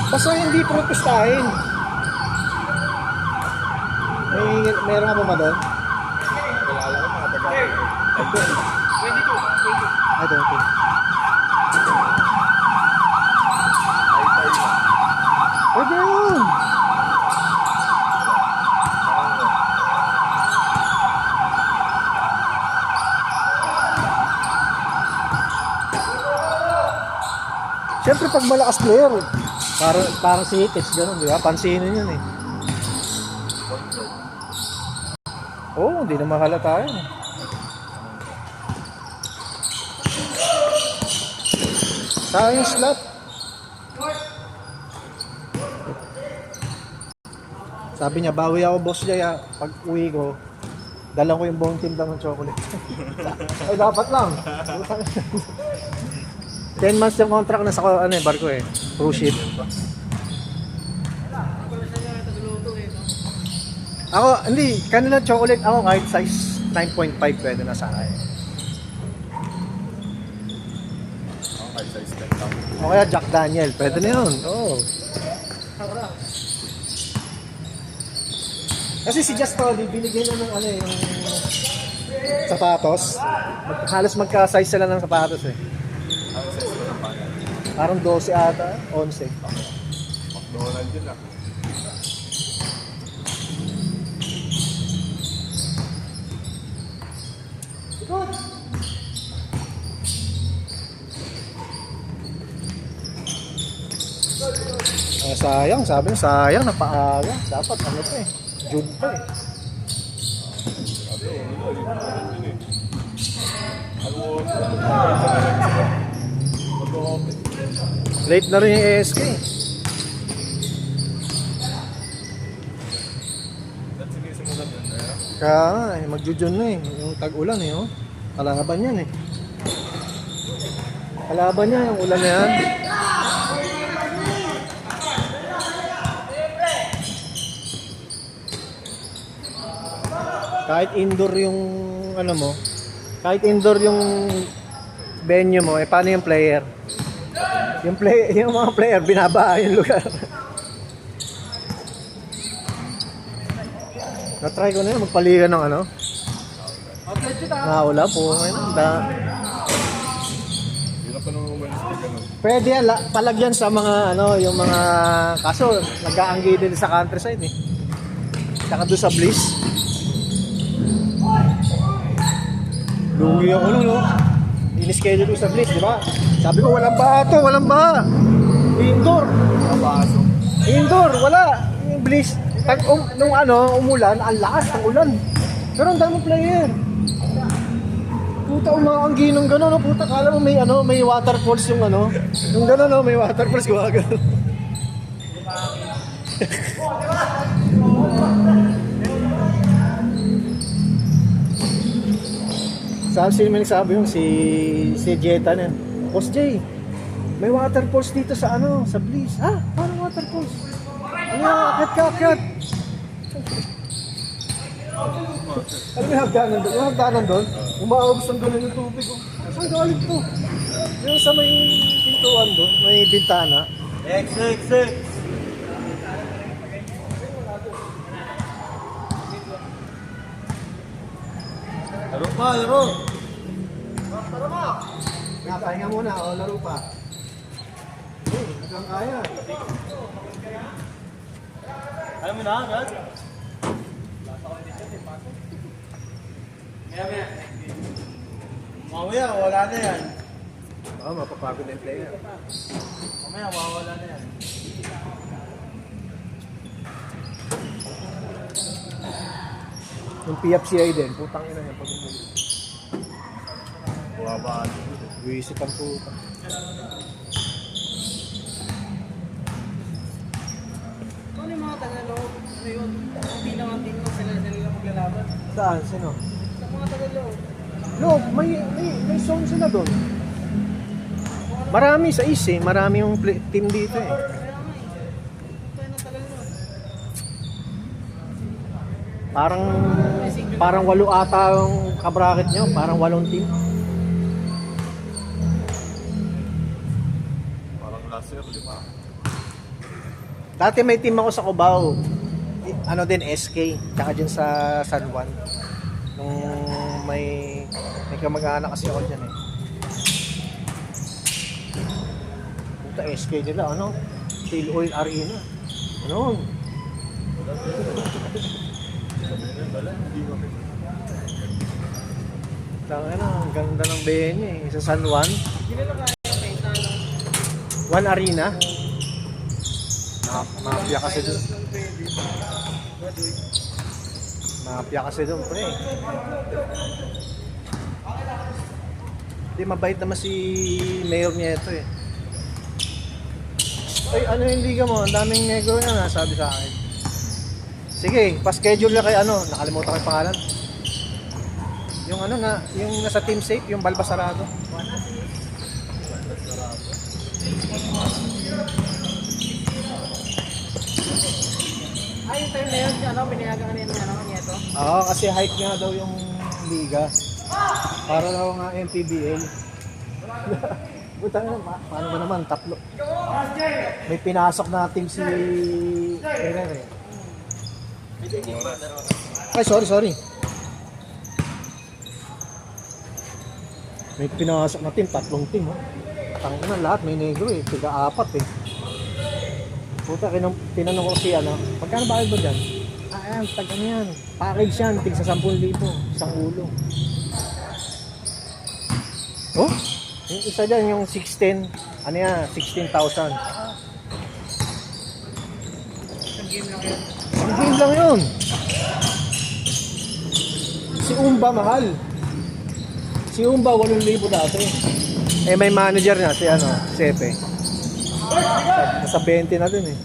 Basta hindi protestahin. Meron ka ba doon? Kilala ko mga taga. 22. I don't think. Tay-tay na. Pwede yun. Siyempre pag malakas player, parang si Hitich, gano'n, di ba? Pansinin yun eh. Oo, hindi na mahalata yun. Sayang yung slot. Sabi niya, bawi ako boss Jay ha. Pag uwi ko, dalang ko yung buong timbang ng chocolate. Ay, dapat lang. 10 months yung contract na sa barko eh. Cruise ship. Ako, hindi. Kanila chocolate ako kahit size 9.5 pwede na sa akin. Okay, size 10 lang. O kaya Jack Daniel, pwede na yun. Oo. Kasi si Just Tolly, binigyan na ng yung sapatos. Halos magka-size sila ng sapatos eh. Ang size ko ng pala. Parang 12 ata, 11. McDonald's yun lang. Sayang, sabi niya, sayang, napaaga. Dapat ano pa eh, June pa eh. Late na rin yung ASK. Kaya nga eh, magjo-June na eh, yung tag-ulan eh, oh. Kalaban yan eh. Kalaban niya yung ulan na yan. Kahit indoor yung ano mo, kahit indoor yung venue mo, eh paano yung player? Yung mga player binabaa yung lugar. Na-try ko na yun, magpaligan ng ano. Wala po ngayon. Hindi na pa nung Wednesday ganun. Pwede yan, palagyan sa mga ano, yung mga kaso nag-aanggi din sa countryside eh. Saka doon sa Bliss. Lugi ako nun, no? In-schedule ko sa Bliss, di ba? Sabi ko, walang baha to, walang baha. Indoor. Nabaso. Indoor, wala. Yung Bliss, nung umulan, ang lakas ng ulan. Pero ang daming player. Puta, umaanggi ng gano'n, no? Puta, kala mo may waterfalls yung yung gano'n, no? May waterfalls, gawa gano'n. Sino may nagsabi yung si Jetta na, Boss Jay, may waterfalls dito sa sa Bliss. Ah, parang waterfalls. Akyat. Ano may hagdanan doon? Yung hagdanan doon, umaagos ang gano'n yung tubig. Saan galing to? Yung sa may pintuan doon, may bintana. X. Laro. Pahinga muna, laro pa. Hanggang kaya. Ayaw mo na, agad? Mamaya, wala na yan. Mapapagod na yung player. Mamaya, mawawala na yan. Yung PFCI din, putang ina yan pag umuwi. Buwaba. Buwisip ang puta. Ano yung mga taga-loob? Ano yun? Hindi naman din sila maglalaban. Saan? Sino? Sa mga taga-loob. No, may song sila doon. Marami sa East eh. Marami yung team dito eh. Kaya nga eh. Tayo ng taga-loob. Parang 8 ata yung kabracket nyo. Parang 8 team. Parang last year, 5. Dati may team ako sa Cubao. Ano din, SK. Tsaka dyan sa San Juan. Nung may kamag-anak kasi ako dyan eh. Punta SK nila, ano? Steel Oil Arena. Ano? Tanga na, ang ganda ng venue eh. Sa San Juan. Hindi nila kaya penta lang. One Arena. Mafia kasi doon. Mafia kasi doon, pre. Hindi, mabait naman si Mayor Nieto eh. Ay, ano yung liga mo? Ang daming negro na sabi sa akin. Sige, pa-schedule na kay ano, nakalimutan ko yung pangalan. Yung ano na, yung nasa Team Safe, yung Balbasarado. Ay, yung time na yun, ano, pinayagan ka niya ano, Nieto. Oo, kasi hike nga daw yung liga. Para daw nga MPBL. Buta na, paano ba naman? Tatlo. May pinasok na team si Ferrer eh. Ay, sorry. May pinasok na team, 3 team. Oh. Tangin na lahat, may negro eh. Tiga-4 eh. Puta, tinanong ko si ano, magkano bakit ba dyan? Ayan, tag ano yan. Package yan, tig sa 10,000. Isang ulo. Oh? Yung isa dyan, yung 16, ano yan, 16,000. Isang game lang yun. Ang game lang yun. Si Umba mahal. Si Umba 8,000 dati. Eh may manager na si ano, Sepe. Nasa 20 na din eh.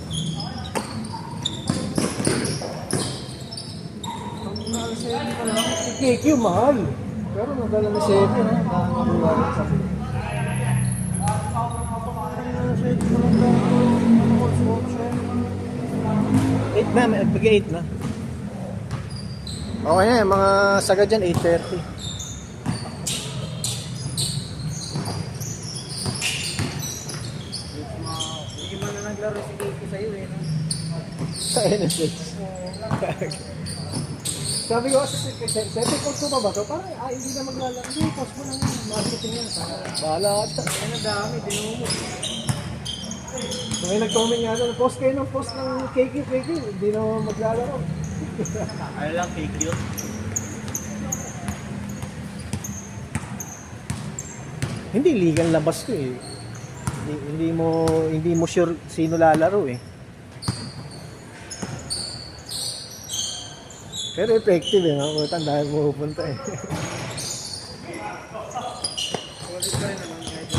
Si KQ mahal. Pero nadala ni Sepe no, nakakuha rin sa Eight na, mag-8 na. Okay na, mga sagad dyan, 8:30. Hindi mo na naglaro si Kiki sa'yo eh. No? Sa NSX. Sabi ko, siyempre post mo ba ito? Parang, hindi na maglalaro. Hindi, post mo lang yun. Marketing yan. Bahala ka. Ano dami, dinumog. So, may nag-comment nga doon, post kayo ng post ng KQ. Hindi na maglalaro. Ano lang, fake yun. Hindi, legal labas ko eh. Hindi mo sure sino lalaro eh. Pero effective eh, no? Butan dahil pupunta eh. Solid pa rin naman kahit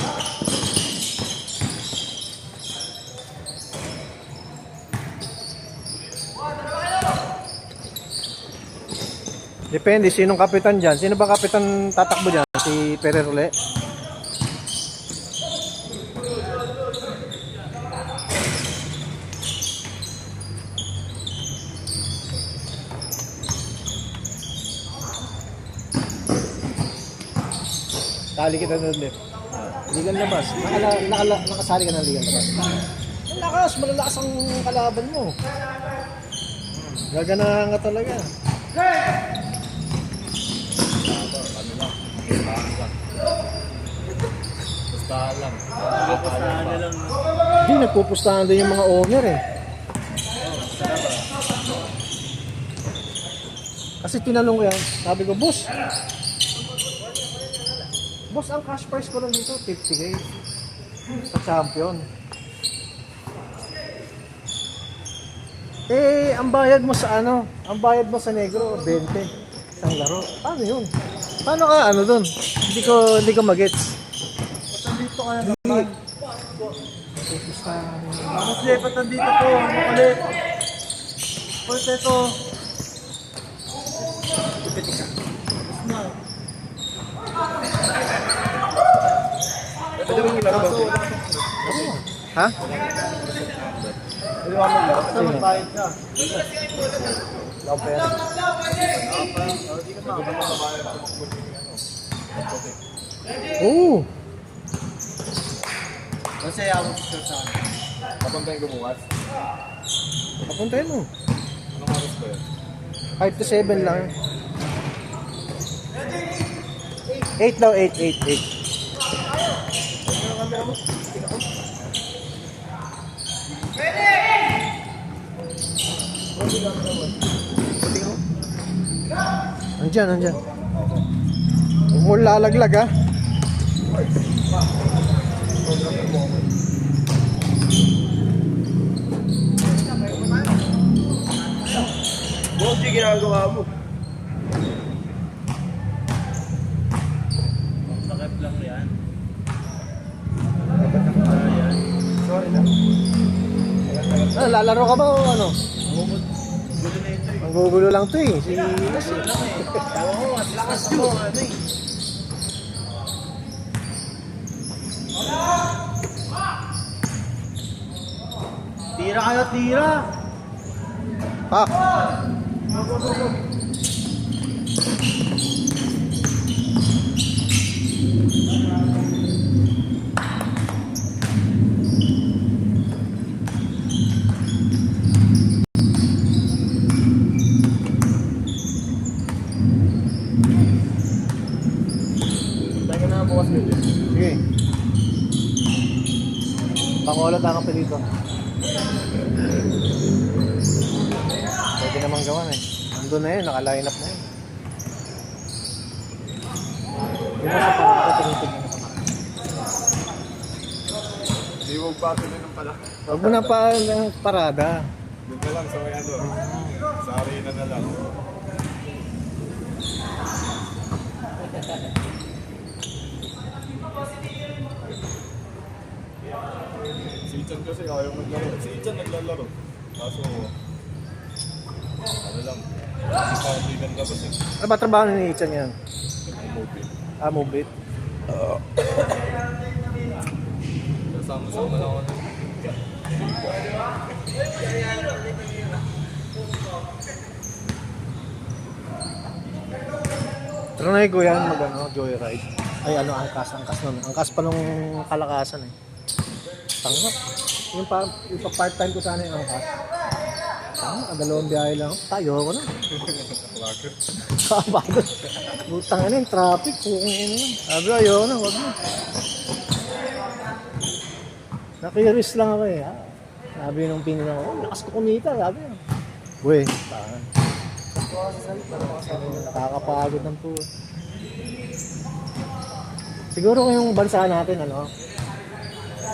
Depende, sinong kapitan dyan? Sino ba kapitan tatakbo dyan? Si Ferrer uli? Tali kita doon ulit. Ligan labas. Nakasali ka ng ligan labas. Ang lakas, malalakas ang kalaban mo. Gaganahan ka talaga. Pustahan lang. pustahan na lang. Hindi, nagpupustahan din yung mga owner eh. Kasi tinanong ko yan, sabi ko, boss, ang cash price ko lang dito, 50K sa champion. Eh, ang bayad mo sa ano, ang bayad mo sa negro, 20. Isang laro. Paano yun? Paano ka, ano dun? Hindi ko magets. Ba't nandito ka na naman? Mas lepat nandito to. Ulit. Ulit ito. malapit isa. Pwede mo yung laro ba? Ha? Pwede mo yung laro? Sino? Bayad ka. Wala pa yan. Oo! Kasi ako sa saan. Papuntahin ko bukas. Papuntahin mo. Anong oras ba yun? 5 to 7 lang. 8 daw, 8. Andyan. Huwag mo lalaglag ha. Boss, yung ginagawa mo. Takip lang yan. Sorry na. Ah, lalaro ka ba o ano? Gulo na ito eh. Ang gugulo lang to eh. Oo, at lakas mo. Ano eh. Tira kayo, tira! Pak! Tayo ka na bukas nito. Sige. Pangulat ang pa dito. Pwede naman gawan eh. Nandun na yun, naka-line up na yun. Yung nasa pangalan, tingin-tingin na pangalan. Hindi mo pa tuloy ng pala. Huwag mo na pa parada. Doon ka lang sa may ano. Sa arena na lang. Si Ichan kasi ayaw maglaro. Si Ichan naglalaro. Kaso, ano lang. Hindi pa ligan labas eh. Ano ba trabaho ni Ichan yan? Nag-mobile. Ah, move it. Kasama-sama lang ako na. Pero na ko yan mag ano, joyride. Ay ano, angkas nun. Angkas pa nung kalakasan eh. Tanggap. Yung pa part-time ko sana yung angkas. Tanggap, kadalawang biyahe lang. Tayo ako na. Kapagod. Butang ano yung traffic. Kung ano. Sabi ko, ayaw na, wag na. Nakiris lang ako eh. Ah. Sabi nung pinila ko, oh, lakas ko kumita. Sabi ko. Uy, tangan. Nakakapagod ng po. Siguro yung bansa natin, ano,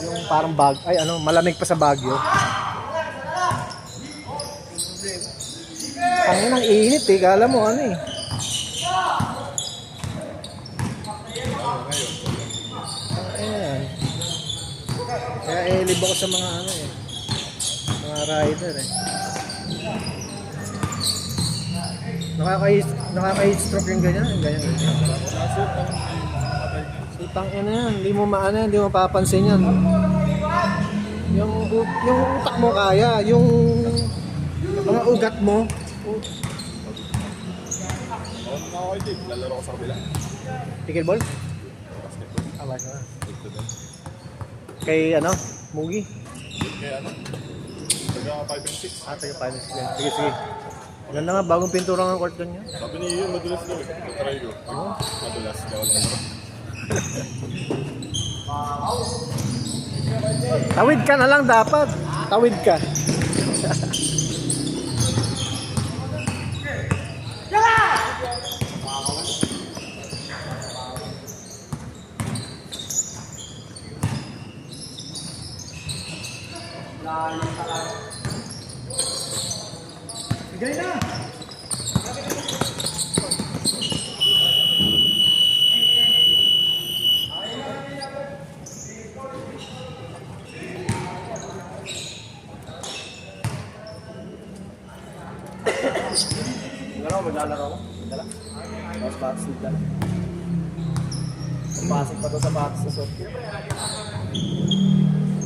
yung parang malamig pa sa Baguio. Ang nang init eh, kala mo ano eh. Ayan. Kaya elib ako sa mga ano eh, mga rider eh. Nakaka-heat stroke yung ganyan. Utang ina yan, hindi mo maano yan, hindi mo papansin yan. Yung utak mo kaya, yung mga ugat mo. Ako hindi, lalaro ko sa kabila. Pickleball? Basketball. Tama na. Ito din. Kay ano, Mugi? Kaya ano? Taga 5 and 6. Ah, tayo finance din. Sige, sige. Ganda nga, bagong pintura ng court doon yan. Sabi ni Ian, madulas daw eh. Try ko. Madulas, bawal na naman. Tawid ka na lang dapat. Tawid ka. Sige na. Maglalaro ako. dala. Tapos patos na dala. Pasok pa to sa patos sa suot.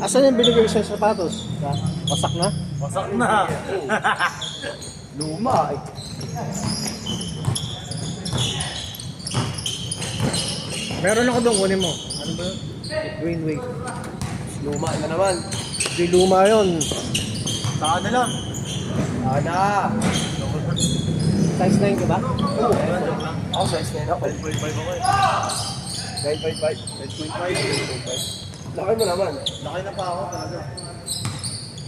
Asan yung binigay sa sapatos? Wasak na? Wasak na. Luma eh. Meron ako doon, kunin mo. Ano ba yun? Green Wave. Luma na naman. Di luma yun. Saka na lang. Ana. Size 9 ka ba? Ako size 9 ako. 5.5 ako eh. 9.5. 9.5. Laki mo naman. Laki na pa ako talaga.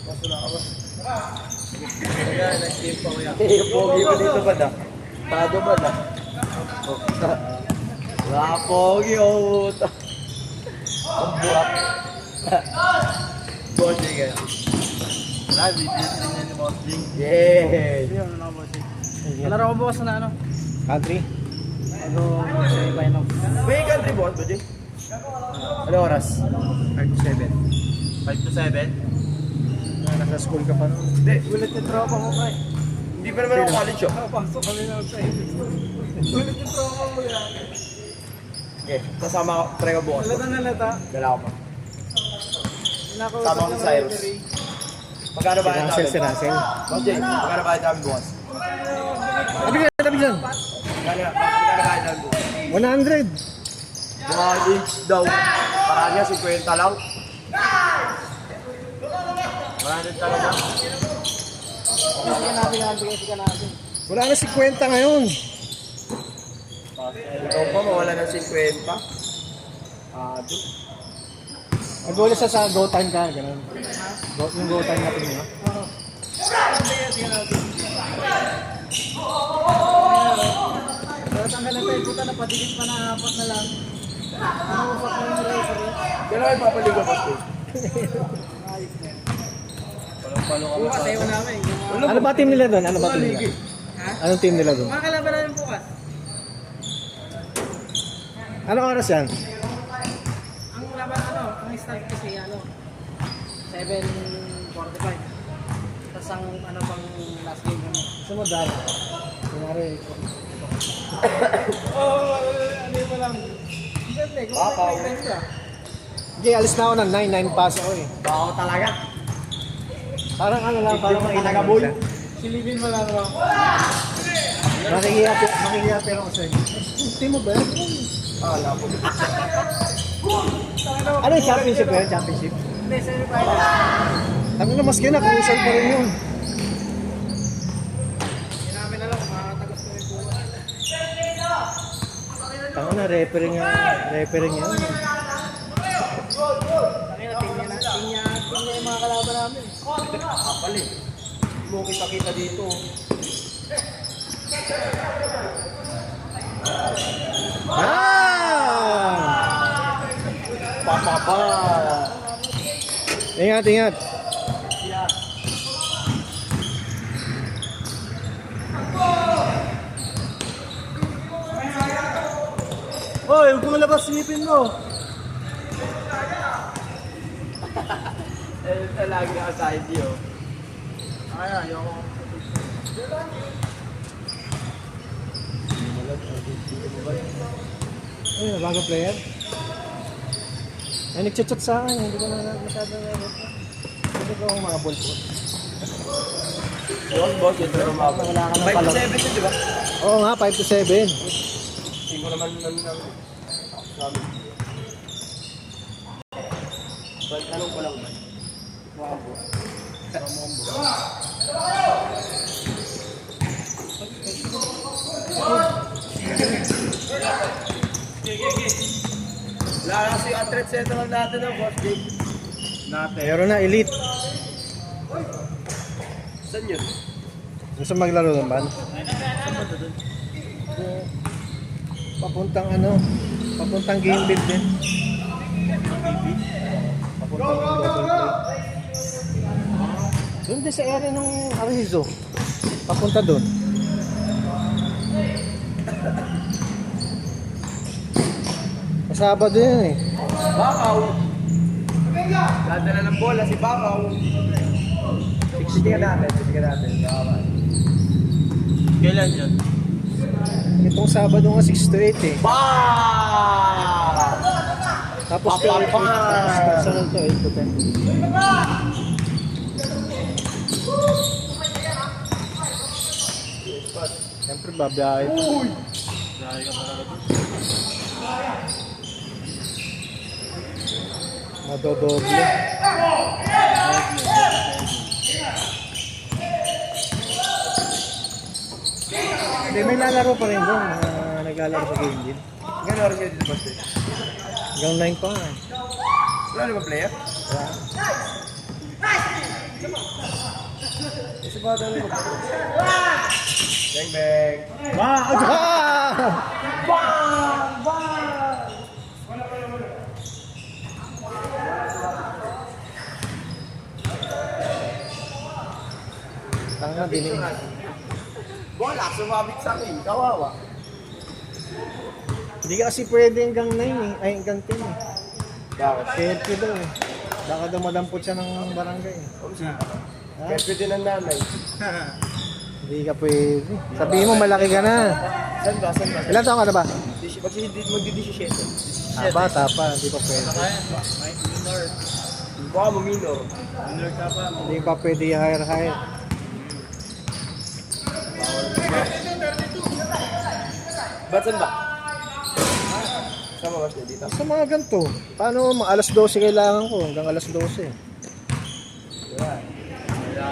Mas wala ka ba? Kaya, next game pa kuya. Pogi mo dito ba na? Tado ba na? Wala pogi oh. Ang buwak. Bossing eh. Wala, bibigyan din niya ni Bossing. Yes. Ano na Bossing? Laro ko bukas na ano? Country? Ano, sa iba yun. May country boss ba, Jay? Ano oras? 5 to 7. 5 to 7? Nasa school ka pa nun. Hindi. Ulit yung tropa mo pa eh. Hindi pa naman ako college oh. Pasok kami na sa Ulit yung tropa mo yan. Okay, kasama ko. Try ko bukas. Nalata. Dala ko pa. Sama ko si Cyrus. Magkano ba Si yung Russell, namin? si Russell. Boss Jay, magkano ba yung namin bukas? Tabi ka, tabi dyan. Magkano ba yung namin bukas? 100. 1 inch daw. Parang niya, 50 lang. Marami talaga. Wala na 50 ngayon. Ikaw pa, mawala ng 50. Doon. Nag-goal siya sa go time ka, gano'n. Yung go time natin yun. Tanggal na tayo, puta na padikit pa na apat na lang. Ano pa ko yung referee? Kailan kayo papaligo, boss Jay? Palong-palong kami Bukas ayaw namin. Ano ba team nila doon? Ano ba team nila? Ha? Anong team nila doon? Mga kalaban namin bukas. Anong oras yan? Ang laban ang start kasi 7:45. Tapos ang pang last game mo. Sumunod. Kunwari, Ano mo lang. Siyempre, kung Bakaw. may time ka. okay, alis na ako ng 9 pass ako eh. Bako talaga. Parang ano lang, parang Hindi mo kinagaboy. Silipin mo lang ako. makikiyapir ako sa'yo. Team mo ba yan? Alam mo. Ano yung championship ba yun? Championship? Hindi, semi-final. Ano na mas crucial pa rin yun. Hindi namin alam, makatagos kami bukas. Tanga na, referee nga yan. Kami na, team niya yung mga kalaban namin. Kapali. Mo kita dito. Papapa. Ingat, ingat. Hoy, huwag mong labas sipin mo. Lagi ka sa ID oh. Ay, ayoko. Ay, bagong player. Ay, nagchat-chat sa akin. Hindi ko na masyadong hindi ko akong mga ball po. Boss, ito na mga Wala ka ng 5 to palo. 7 yun, di ba? Oo nga, 5 to 7. Hindi ko naman sabi. Tanong ko lang ba? Wala kasi yung athlete center natin ng boss Jake. Meron na, elite. Saan yun? Gusto maglaro ng ban? Papuntang papuntang game bid din. Papuntang double play. Doon din sa area ng Arezzo. Papunta doon. Sabado yun eh. Bakaw. Dadala ng bola si Bakaw. Sige natin. Kailan yun? Itong Sabado nga 6 to 8 eh. Bah! Tapos sunod to 8 to 10. Siyempre babiyahe pa. Dahil ka talaga doon. Madodoble. Hindi, may lalaro pa rin doon. Mga naglalaro sa game din. Gano'n oras kayo dito, Buster? Hanggang 9 pa nga. Wala na ba player? Kaya, Kasi ba tayo ba? Bang bang! Tanga din eh. Bola, sumabit sa akin. Kawawa. Hindi ka kasi pwede hanggang 9 eh. Ay, hanggang 10 eh. Bakit? Selfie daw eh. Baka daw madampot siya ng barangay eh. Ha? Kaya pwede ng nanay. Hindi ka pwede. Sabihin mo malaki ka na. Saan ba? Saan ba? Ilan taon ka na ba? Magdi-17. Ah, bata pa. Hindi pa pwede. Minor. Baka mo minor. Minor ka pa. Hindi pa pwede hire. Ba't saan ba? Saan ba siya dito? Sa mga ganito. Paano alas 12 kailangan ko? Hanggang alas 12. Kaya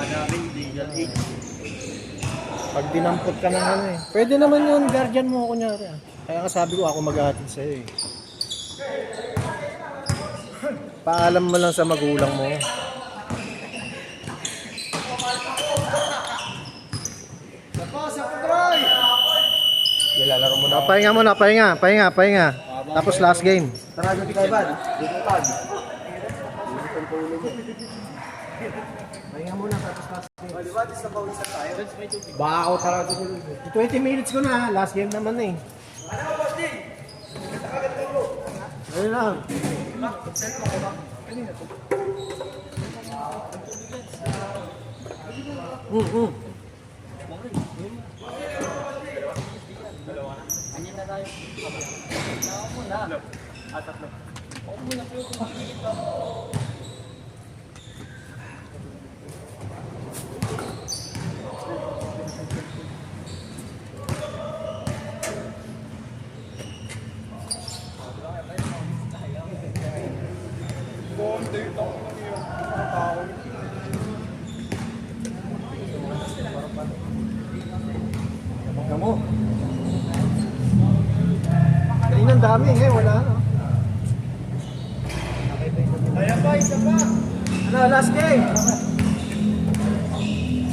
namin legal age. Pag dinampot ka ng ano eh. Pwede naman yun, guardian mo kunyari ah. Kaya nga sabi ko ako maghahatid sa'yo eh. Paalam mo lang sa magulang mo. Nilalaro mo na ako. Pahinga muna, pahinga. Tapos last game. Tara, gabi kayo ba? Dito tag. Pahinga muna tapos last game. Di ba? Dis na pawisan tayo. Baka ako tara dito. 20 minutes ko na, last game naman eh. Ayun lang. Ganyan na tayo. Ako muna. Ako muna po. Kamu. Kanina ang dami, ngayon wala na. Ayan ba? Isa pa! Ano, last game.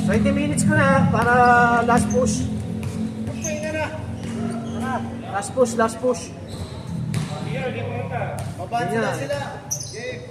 20 minutes ko na para last push. Last push. Mabansi na sila. Game.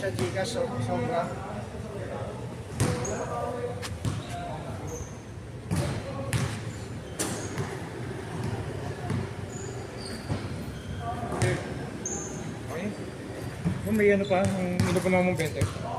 sa Gcash, sobra. Okay. May ano pa? Yung ino pa naman mong 20.